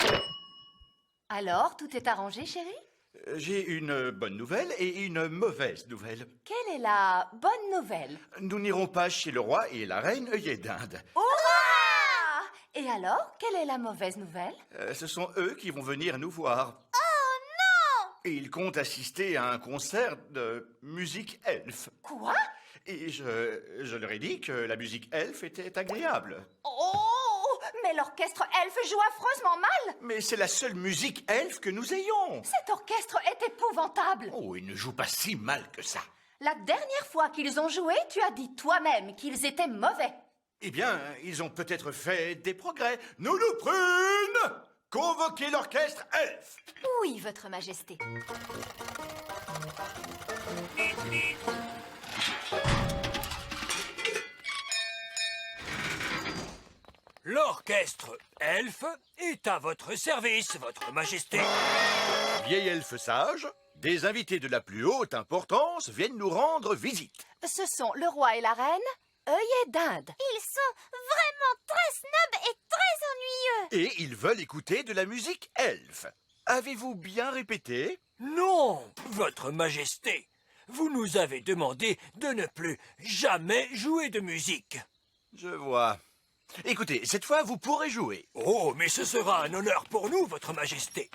[SPEAKER 8] bye.
[SPEAKER 2] Alors, tout est arrangé, chérie?
[SPEAKER 7] J'ai une bonne nouvelle et une mauvaise nouvelle.
[SPEAKER 2] Quelle est la bonne nouvelle?
[SPEAKER 7] Nous n'irons pas chez le roi et la reine œillet d'Inde.
[SPEAKER 2] Hurrah! Et alors, quelle est la mauvaise nouvelle?
[SPEAKER 7] Ce sont eux qui vont venir nous voir. Et ils comptent assister à un concert de musique elfe.
[SPEAKER 2] Quoi?
[SPEAKER 7] Et je leur ai dit que la musique elfe était agréable.
[SPEAKER 2] Oh! Mais l'orchestre elfe joue affreusement mal!
[SPEAKER 7] Mais c'est la seule musique elfe que nous ayons.
[SPEAKER 2] Cet orchestre est épouvantable!
[SPEAKER 7] Oh, il ne joue pas si mal que ça.
[SPEAKER 2] La dernière fois qu'ils ont joué, tu as dit toi-même qu'ils étaient mauvais.
[SPEAKER 7] Eh bien, ils ont peut-être fait des progrès. Nounou Prune! Convoquez l'orchestre elfe!
[SPEAKER 2] Oui, votre majesté.
[SPEAKER 12] L'orchestre elfe est à votre service, votre majesté.
[SPEAKER 7] Vieil elfe sage, des invités de la plus haute importance viennent nous rendre visite.
[SPEAKER 2] Ce sont le roi et la reine, œillet d'Inde.
[SPEAKER 1] Ils sont vraiment très snobs et très ennuyeux.
[SPEAKER 7] Et ils veulent écouter de la musique elfe. Avez-vous bien répété?
[SPEAKER 12] Non, votre majesté. Vous nous avez demandé de ne plus jamais jouer de musique.
[SPEAKER 7] Je vois. Écoutez, cette fois, vous pourrez jouer.
[SPEAKER 12] Oh, mais ce sera un honneur pour nous, votre majesté.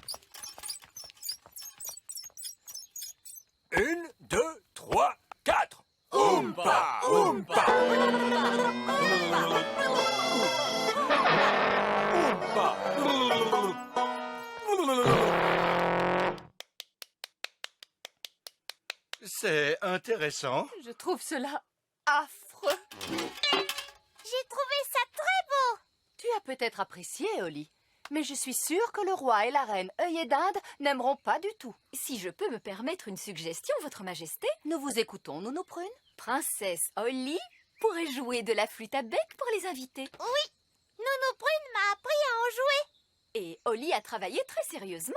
[SPEAKER 12] 1, 2, 3, 4. Oompa, oompa.
[SPEAKER 7] C'est intéressant.
[SPEAKER 2] Je trouve cela affreux.
[SPEAKER 1] J'ai trouvé ça très beau.
[SPEAKER 2] Tu as peut-être apprécié, Oli, mais je suis sûre que le roi et la reine œillet d'Inde n'aimeront pas du tout.
[SPEAKER 14] Si je peux me permettre une suggestion, votre majesté,
[SPEAKER 2] Nous vous écoutons, Nounou Prune.
[SPEAKER 14] Princesse Holly pourrait jouer de la flûte à bec pour les invités.
[SPEAKER 1] Oui, Nounou Prune m'a appris à en jouer.
[SPEAKER 14] Et Holly a travaillé très sérieusement.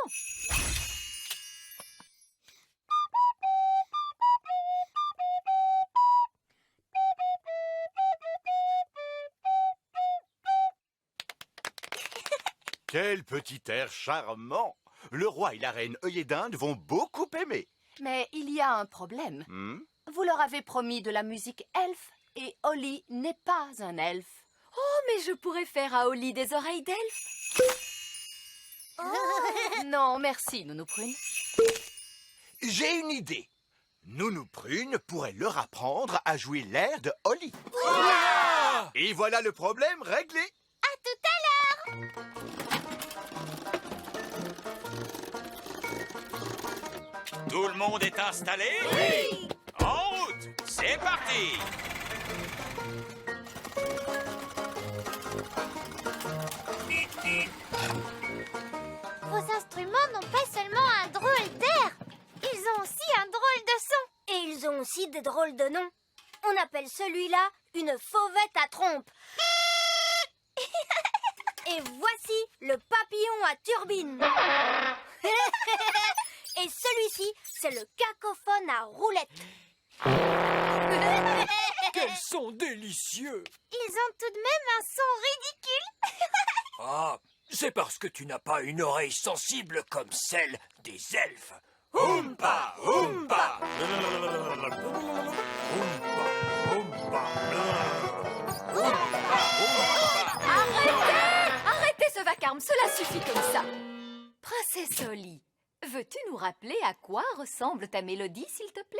[SPEAKER 7] Quel petit air charmant. Le roi et la reine œillet d'Inde vont beaucoup aimer.
[SPEAKER 2] Mais il y a un problème. Vous leur avez promis de la musique elfe et Holly n'est pas un elfe.
[SPEAKER 14] Oh, mais je pourrais faire à Holly des oreilles d'elfe.
[SPEAKER 2] Non, merci, Nounou Prune.
[SPEAKER 7] J'ai une idée. Nounou Prune pourrait leur apprendre à jouer l'air de Holly. Et voilà le problème réglé.
[SPEAKER 1] À tout à l'heure.
[SPEAKER 11] Tout le monde est installé? Oui! En route! C'est parti!
[SPEAKER 1] Vos instruments n'ont pas seulement un drôle d'air, ils ont aussi un drôle de son. Et ils ont aussi des drôles de noms. On appelle celui-là une fauvette à trompe. Et voici le papillon à turbine. Et celui-ci, c'est le cacophone à roulette.
[SPEAKER 12] Quels sont délicieux!
[SPEAKER 1] Ils ont tout de même un son ridicule.
[SPEAKER 12] Ah, c'est parce que tu n'as pas une oreille sensible comme celle des elfes.
[SPEAKER 11] Oompa, oompa.
[SPEAKER 14] Arrêtez ce vacarme, cela suffit comme ça. Princesse Holly, veux-tu nous rappeler à quoi ressemble ta mélodie, s'il te plaît?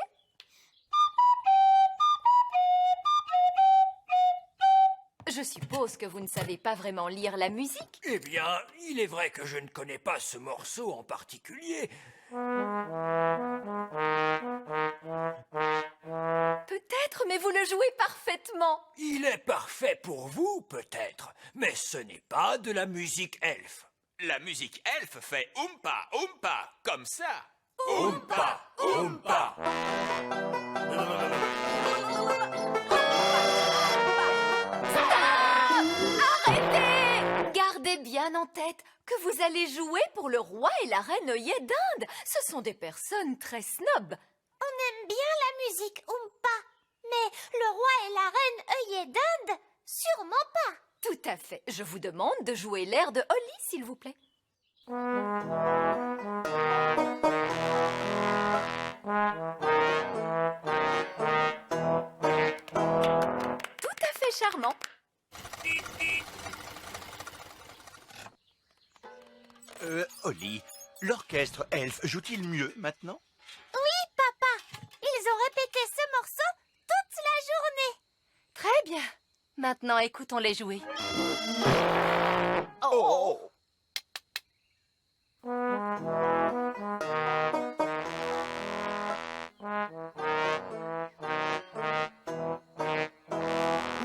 [SPEAKER 14] Je suppose que vous ne savez pas vraiment lire la musique.
[SPEAKER 12] Eh bien, il est vrai que je ne connais pas ce morceau en particulier.
[SPEAKER 14] Peut-être, mais vous le jouez parfaitement.
[SPEAKER 12] Il est parfait pour vous, peut-être, mais ce n'est pas de la musique elfe.
[SPEAKER 11] La musique elfe fait oompa, oompa, comme ça.
[SPEAKER 12] Oompa, oompa.
[SPEAKER 14] Arrêtez! Gardez bien en tête que vous allez jouer pour le roi et la reine œillet d'Inde. Ce sont des personnes très snobs.
[SPEAKER 1] On aime bien la musique Oompa, mais le roi et la reine œillet d'Inde, sûrement pas.
[SPEAKER 14] Tout à fait. Je vous demande de jouer l'air de Holly, s'il vous plaît. Tout à fait charmant.
[SPEAKER 7] Holly, l'orchestre elfe joue-t-il mieux maintenant?
[SPEAKER 1] Oui, papa. Ils ont répété ce morceau toute la journée.
[SPEAKER 14] Très bien. Maintenant, écoutons-les jouer.
[SPEAKER 7] Oh.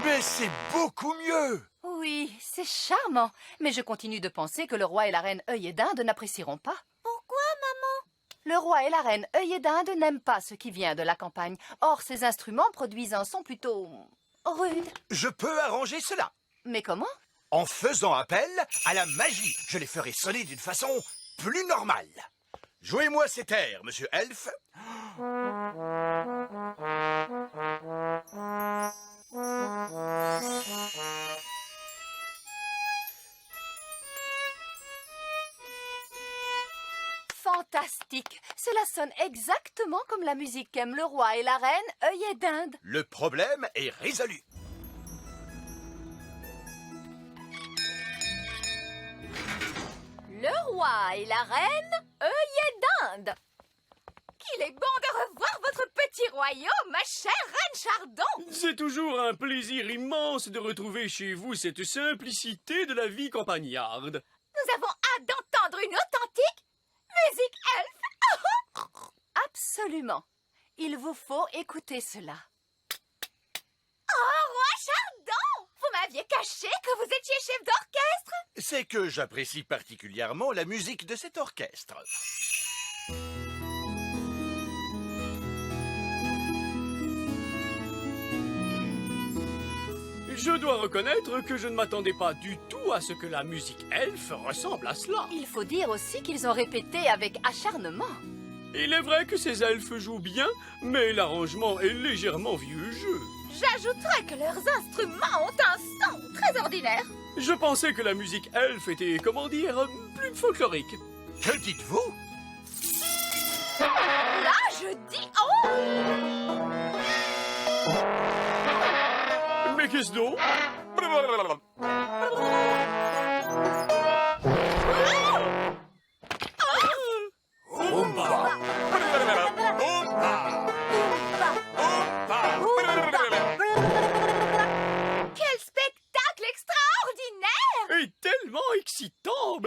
[SPEAKER 7] Mais c'est beaucoup mieux!
[SPEAKER 14] Oui, c'est charmant. Mais je continue de penser que le roi et la reine œillet d'Inde n'apprécieront pas.
[SPEAKER 1] Pourquoi, maman?
[SPEAKER 14] Le roi et la reine œillet d'Inde n'aiment pas ce qui vient de la campagne. Or, ces instruments produisent un son plutôt rude.
[SPEAKER 7] Je peux arranger cela.
[SPEAKER 14] Mais comment?
[SPEAKER 7] En faisant appel à la magie. Je les ferai sonner d'une façon plus normale. Jouez-moi cet air, monsieur Elfe.
[SPEAKER 14] Fantastique! Cela sonne exactement comme la musique qu'aiment le roi et la reine œillet d'Inde.
[SPEAKER 7] Le problème est résolu.
[SPEAKER 14] Le roi et la reine œillet d'Inde.
[SPEAKER 8] Qu'il est bon de revoir votre petit royaume, ma chère reine Chardon.
[SPEAKER 13] C'est toujours un plaisir immense de retrouver chez vous cette simplicité de la vie campagnarde.
[SPEAKER 8] Nous avons hâte d'entendre une authentique musique elfe.
[SPEAKER 14] Absolument. Il vous faut écouter cela.
[SPEAKER 8] Oh, roi Chardon! Vous m'aviez caché que vous étiez chef d'orchestre.
[SPEAKER 7] C'est que j'apprécie particulièrement la musique de cet orchestre.
[SPEAKER 13] Je dois reconnaître que je ne m'attendais pas du tout à ce que la musique elfe ressemble à cela.
[SPEAKER 14] Il faut dire aussi qu'ils ont répété avec acharnement.
[SPEAKER 13] Il est vrai que ces elfes jouent bien, mais l'arrangement est légèrement vieux jeu.
[SPEAKER 8] J'ajouterais que leurs instruments ont un son très ordinaire.
[SPEAKER 13] Je pensais que la musique elfe était, comment dire, plus folklorique.
[SPEAKER 7] Que dites-vous?
[SPEAKER 8] Là, je dis oh!
[SPEAKER 13] Mais qu'est-ce donc?
[SPEAKER 8] Quel spectacle extraordinaire!
[SPEAKER 13] Et tellement excitant!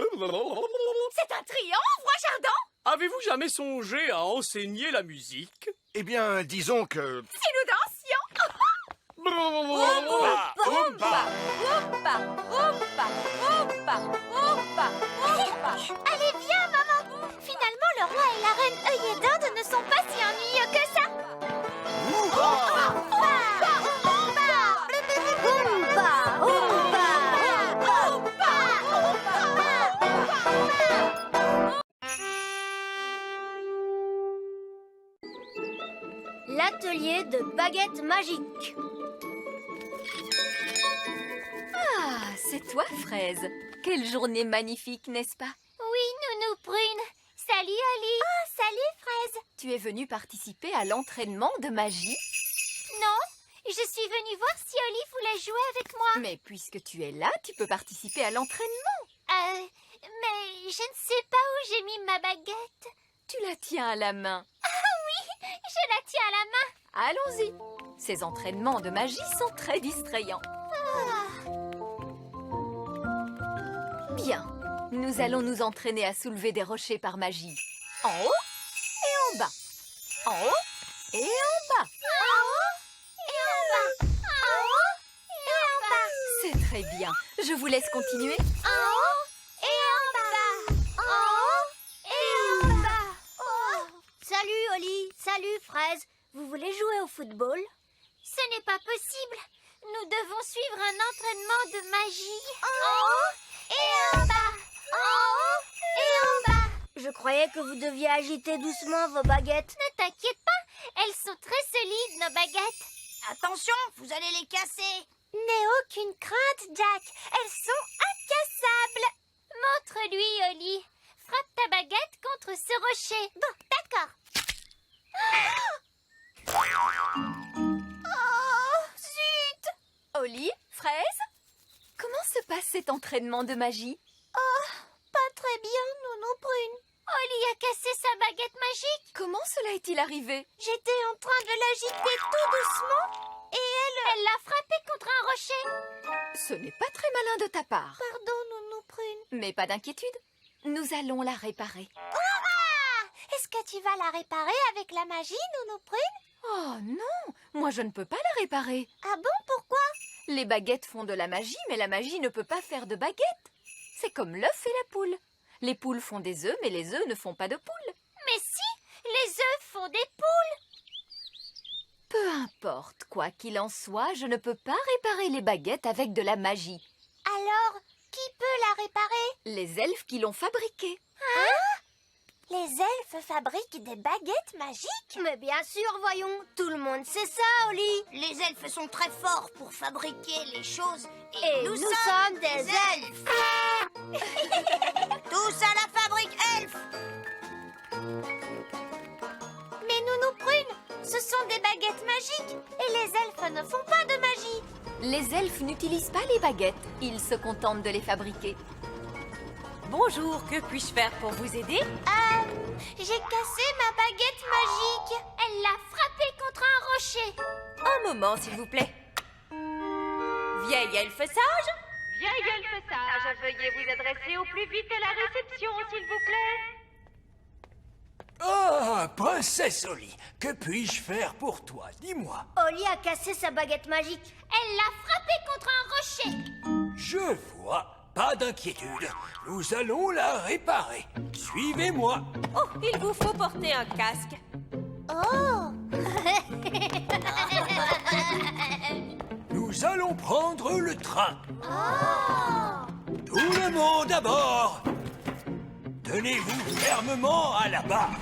[SPEAKER 8] C'est un triomphe, roi Chardon!
[SPEAKER 13] Avez-vous jamais songé à enseigner la musique?
[SPEAKER 7] Eh bien, disons que...
[SPEAKER 8] Si nous dansions!
[SPEAKER 11] Oompa, oompa.
[SPEAKER 1] Allez, viens, maman. Finalement, le roi et la reine œillet d'Inde ne sont pas si ennuyeux que ça. L'atelier de baguettes magiques.
[SPEAKER 14] c'est toi, Fraise. Quelle journée magnifique, n'est-ce pas?
[SPEAKER 1] Oui, Nounou Prune. Salut, Oli. Oh, salut, Fraise.
[SPEAKER 14] Tu es venue participer à l'entraînement de magie?
[SPEAKER 1] Non, je suis venue voir si Oli voulait jouer avec moi.
[SPEAKER 14] Mais puisque tu es là, tu peux participer à l'entraînement.
[SPEAKER 1] Mais je ne sais pas où j'ai mis ma baguette.
[SPEAKER 14] Tu la tiens à la main.
[SPEAKER 1] Ah oui, je la tiens à la main.
[SPEAKER 14] Allons-y. Ces entraînements de magie sont très distrayants. Bien. Nous allons nous entraîner à soulever des rochers par magie. En haut et en bas. En haut et en bas.
[SPEAKER 1] En haut et en bas. En haut et en bas.
[SPEAKER 14] C'est très bien. Je vous laisse continuer.
[SPEAKER 1] En haut et en bas. En haut et en bas. Oh. Salut, Oli. Salut, Fraise. Vous voulez jouer au football? Ce n'est pas possible. Nous devons suivre un entraînement de magie. En haut et en bas. En haut et en bas. Je croyais que vous deviez agiter doucement vos baguettes. Ne t'inquiète pas, elles sont très solides, nos baguettes. Attention, vous allez les casser. N'aie aucune crainte, Jack. Elles sont incassables. Montre-lui, Oli. Frappe ta baguette contre ce rocher. Bon, d'accord. Oh, zut!
[SPEAKER 14] Oli, Fraise, comment se passe cet entraînement de magie?
[SPEAKER 1] Oh, pas très bien, Nounou Prune. Oli a cassé sa baguette magique.
[SPEAKER 14] Comment cela est-il arrivé?
[SPEAKER 1] J'étais en train de l'agiter tout doucement et elle l'a frappé contre un rocher.
[SPEAKER 14] Ce n'est pas très malin de ta part.
[SPEAKER 1] Pardon, Nounou Prune.
[SPEAKER 14] Mais pas d'inquiétude, nous allons la réparer.
[SPEAKER 1] Hurrah! Est-ce que tu vas la réparer avec la magie, Nounou Prune?
[SPEAKER 14] Oh non, moi je ne peux pas la réparer.
[SPEAKER 1] Ah bon, pourquoi?
[SPEAKER 14] Les baguettes font de la magie, mais la magie ne peut pas faire de baguettes. C'est comme l'œuf et la poule. Les poules font des œufs, mais les œufs ne font pas de poules.
[SPEAKER 1] Mais si, les œufs font des poules.
[SPEAKER 14] Peu importe, quoi qu'il en soit, je ne peux pas réparer les baguettes avec de la magie.
[SPEAKER 1] Alors, qui peut la réparer?
[SPEAKER 14] Les elfes qui l'ont fabriquée.
[SPEAKER 1] Hein? Les elfes fabriquent des baguettes magiques? Mais bien sûr, voyons. Tout le monde sait ça, Oli. Les elfes sont très forts pour fabriquer les choses. Et nous sommes des elfes. Tous à la fabrique elfe. Mais Nounou Prune, ce sont des baguettes magiques. Et les elfes ne font pas de magie.
[SPEAKER 14] Les elfes n'utilisent pas les baguettes. Ils se contentent de les fabriquer.
[SPEAKER 6] Bonjour, que puis-je faire pour vous aider?
[SPEAKER 1] J'ai cassé ma baguette magique. Elle l'a frappée contre un rocher.
[SPEAKER 6] Un moment, s'il vous plaît. Vieille elfe sage?
[SPEAKER 8] Vieille elfe sage, veuillez vous adresser au plus vite à la réception, s'il vous plaît.
[SPEAKER 12] Ah, princesse Oli, que puis-je faire pour toi? Dis-moi.
[SPEAKER 1] Oli a cassé sa baguette magique. Elle l'a frappée contre un rocher.
[SPEAKER 12] Je vois. Pas d'inquiétude. Nous allons la réparer. Suivez-moi.
[SPEAKER 6] Oh, il vous faut porter un casque.
[SPEAKER 1] Oh!
[SPEAKER 12] Nous allons prendre le train.
[SPEAKER 1] Oh!
[SPEAKER 12] Tout le monde à bord. Tenez-vous fermement à la barre.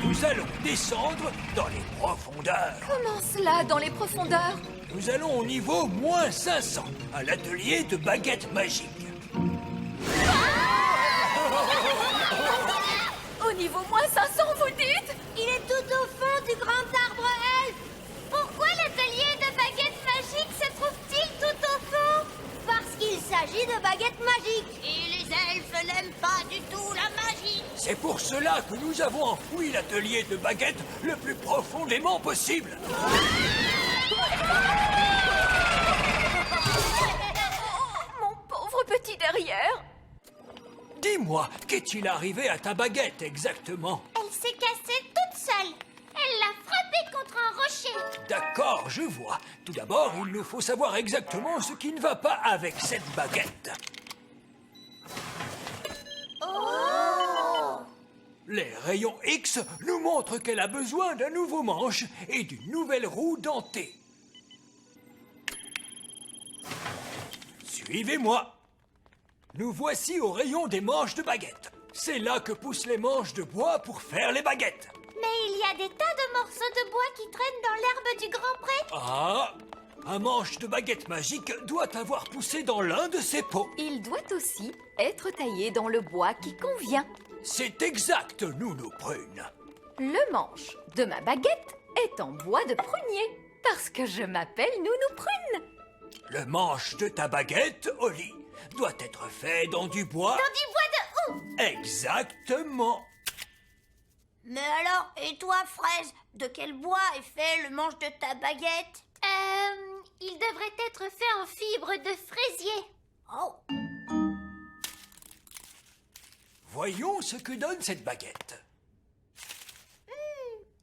[SPEAKER 12] Nous allons descendre dans les profondeurs.
[SPEAKER 14] Comment cela, dans les profondeurs?
[SPEAKER 12] Nous allons au niveau moins 500, à l'atelier de baguettes magiques.
[SPEAKER 14] Au niveau moins 500, vous dites?
[SPEAKER 1] Il est tout au fond du grand arbre elfe. Pourquoi l'atelier de baguettes magiques se trouve-t-il tout au fond? Parce qu'il s'agit de baguettes magiques. Et les elfes n'aiment pas du tout la magie.
[SPEAKER 12] C'est pour cela que nous avons enfoui l'atelier de baguettes le plus profondément possible.
[SPEAKER 14] Mon pauvre petit derrière.
[SPEAKER 12] Dis-moi, qu'est-il arrivé à ta baguette exactement?
[SPEAKER 1] Elle s'est cassée toute seule. Elle l'a frappée contre un rocher.
[SPEAKER 12] D'accord, je vois. Tout d'abord, il nous faut savoir exactement ce qui ne va pas avec cette baguette.
[SPEAKER 1] Oh!
[SPEAKER 12] Les rayons X nous montrent qu'elle a besoin d'un nouveau manche et d'une nouvelle roue dentée. Suivez-moi. Nous voici au rayon des manches de baguettes. C'est là que poussent les manches de bois pour faire les baguettes.
[SPEAKER 1] Mais il y a des tas de morceaux de bois qui traînent dans l'herbe du grand pré.
[SPEAKER 12] Ah, Un manche de baguette magique doit avoir poussé dans l'un de ces pots.
[SPEAKER 14] Il doit aussi être taillé dans le bois qui convient.
[SPEAKER 12] C'est exact, Nounou Prune.
[SPEAKER 14] Le manche de ma baguette est en bois de prunier, parce que je m'appelle Nounou Prune.
[SPEAKER 12] Le manche de ta baguette, Oli, doit être fait dans du bois...
[SPEAKER 1] Dans du bois de hou!
[SPEAKER 12] Exactement.
[SPEAKER 1] Mais alors, et toi, Fraise, de quel bois est fait le manche de ta baguette? Il devrait être fait en fibre de fraisier. Oh!
[SPEAKER 12] Voyons ce que donne cette baguette.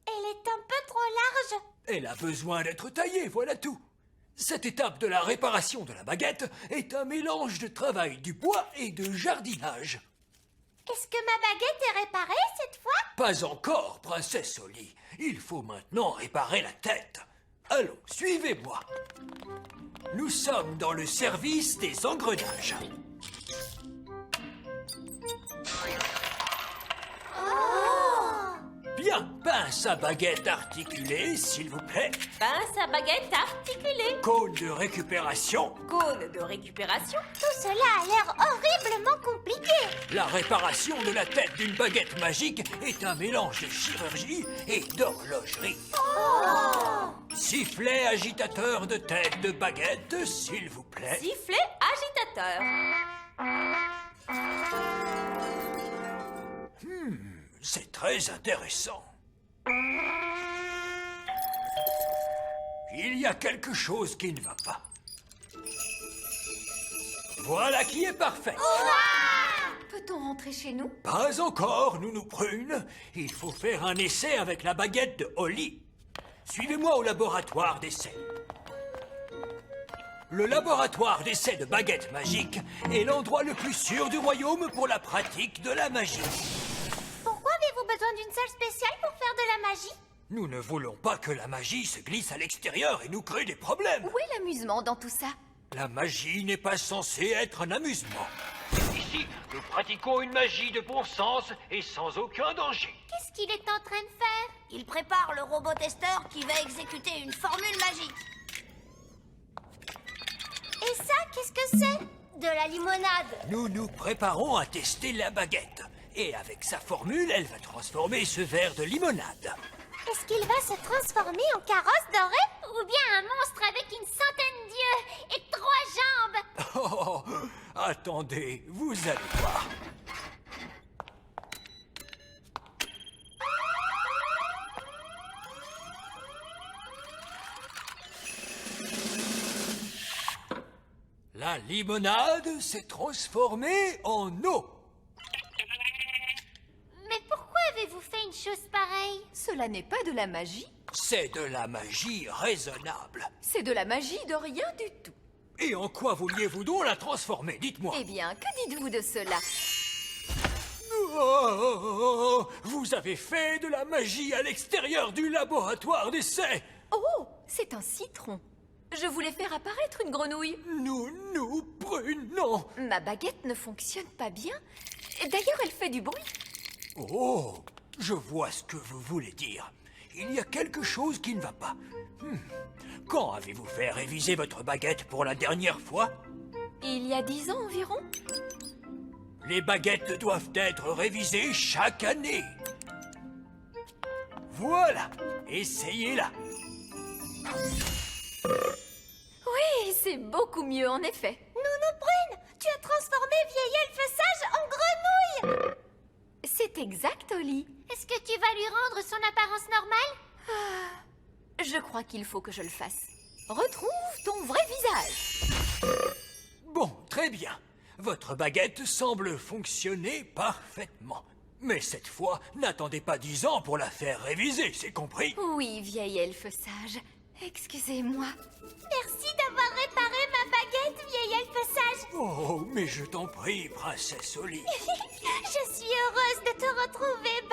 [SPEAKER 1] Elle est un peu trop large.
[SPEAKER 12] Elle a besoin d'être taillée, voilà tout. Cette étape de la réparation de la baguette est un mélange de travail du bois et de jardinage.
[SPEAKER 1] Est-ce que ma baguette est réparée cette fois?
[SPEAKER 12] Pas encore, princesse Oli. Il faut maintenant réparer la tête. Allons, suivez-moi. Nous sommes dans le service des engrenages. Bien, pince à baguette articulée, s'il vous plaît.
[SPEAKER 8] Pince à baguette articulée.
[SPEAKER 12] Cône de récupération.
[SPEAKER 8] Cône de récupération.
[SPEAKER 1] Tout cela a l'air horriblement compliqué.
[SPEAKER 12] La réparation de la tête d'une baguette magique est un mélange de chirurgie et d'horlogerie. Sifflet agitateur de tête de baguette, s'il vous plaît.
[SPEAKER 8] Sifflet agitateur.
[SPEAKER 12] C'est très intéressant. Il y a quelque chose qui ne va pas. Voilà qui est parfait.
[SPEAKER 14] Peut-on rentrer chez nous?
[SPEAKER 12] Pas encore, Nounou Prune. Il faut faire un essai avec la baguette de Oli. Suivez-moi au laboratoire d'essai. Le laboratoire d'essai de baguettes magiques est l'endroit le plus sûr du royaume pour la pratique de la magie.
[SPEAKER 1] Pourquoi avez-vous besoin d'une salle spéciale pour faire de la magie?
[SPEAKER 12] Nous ne voulons pas que la magie se glisse à l'extérieur et nous crée des problèmes.
[SPEAKER 14] Où est l'amusement dans tout ça?
[SPEAKER 12] La magie n'est pas censée être un amusement.
[SPEAKER 13] Ici, nous pratiquons une magie de bon sens et sans aucun danger.
[SPEAKER 1] Qu'est-ce qu'il est en train de faire? Il prépare le robot-testeur qui va exécuter une formule magique. Et ça, qu'est-ce que c'est? De la limonade.
[SPEAKER 12] Nous nous préparons à tester la baguette. Et avec sa formule, elle va transformer ce verre de limonade.
[SPEAKER 1] Est-ce qu'il va se transformer en carrosse dorée? Ou bien un monstre avec une centaine d'yeux et 3 jambes?
[SPEAKER 12] Oh, attendez, vous allez voir. La limonade s'est transformée en eau.
[SPEAKER 1] Mais pourquoi avez-vous fait une chose pareille?
[SPEAKER 14] Cela n'est pas de la magie.
[SPEAKER 12] C'est de la magie raisonnable.
[SPEAKER 14] C'est de la magie de rien du tout.
[SPEAKER 12] Et en quoi vouliez-vous donc la transformer? Dites-moi.
[SPEAKER 14] Eh bien, que dites-vous de cela?
[SPEAKER 12] Oh, vous avez fait de la magie à l'extérieur du laboratoire d'essai.
[SPEAKER 14] Oh, c'est un citron. Je voulais faire apparaître une grenouille.
[SPEAKER 12] Nounou Prune, non.
[SPEAKER 14] Ma baguette ne fonctionne pas bien. D'ailleurs, elle fait du bruit.
[SPEAKER 12] Oh, je vois ce que vous voulez dire. Il y a quelque chose qui ne va pas. Quand avez-vous fait réviser votre baguette pour la dernière fois?
[SPEAKER 14] Il y a 10 ans environ.
[SPEAKER 12] Les baguettes doivent être révisées chaque année. Voilà, essayez-la.
[SPEAKER 14] Oui, c'est beaucoup mieux en effet.
[SPEAKER 1] Nounou Prune, tu as transformé vieil elfe sage en grenouille.
[SPEAKER 14] C'est exact, Oli.
[SPEAKER 1] Est-ce que tu vas lui rendre son apparence normale?
[SPEAKER 14] Je crois qu'il faut que je le fasse. Retrouve ton vrai visage.
[SPEAKER 12] Bon, très bien. Votre baguette semble fonctionner parfaitement. Mais cette fois, n'attendez pas 10 ans pour la faire réviser, c'est compris?
[SPEAKER 14] Oui, vieil elfe sage. Excusez-moi.
[SPEAKER 1] Merci d'avoir réparé ma baguette, vieil elfe sage.
[SPEAKER 12] Oh, mais je t'en prie, princesse Oli.
[SPEAKER 1] Je suis heureuse de te retrouver,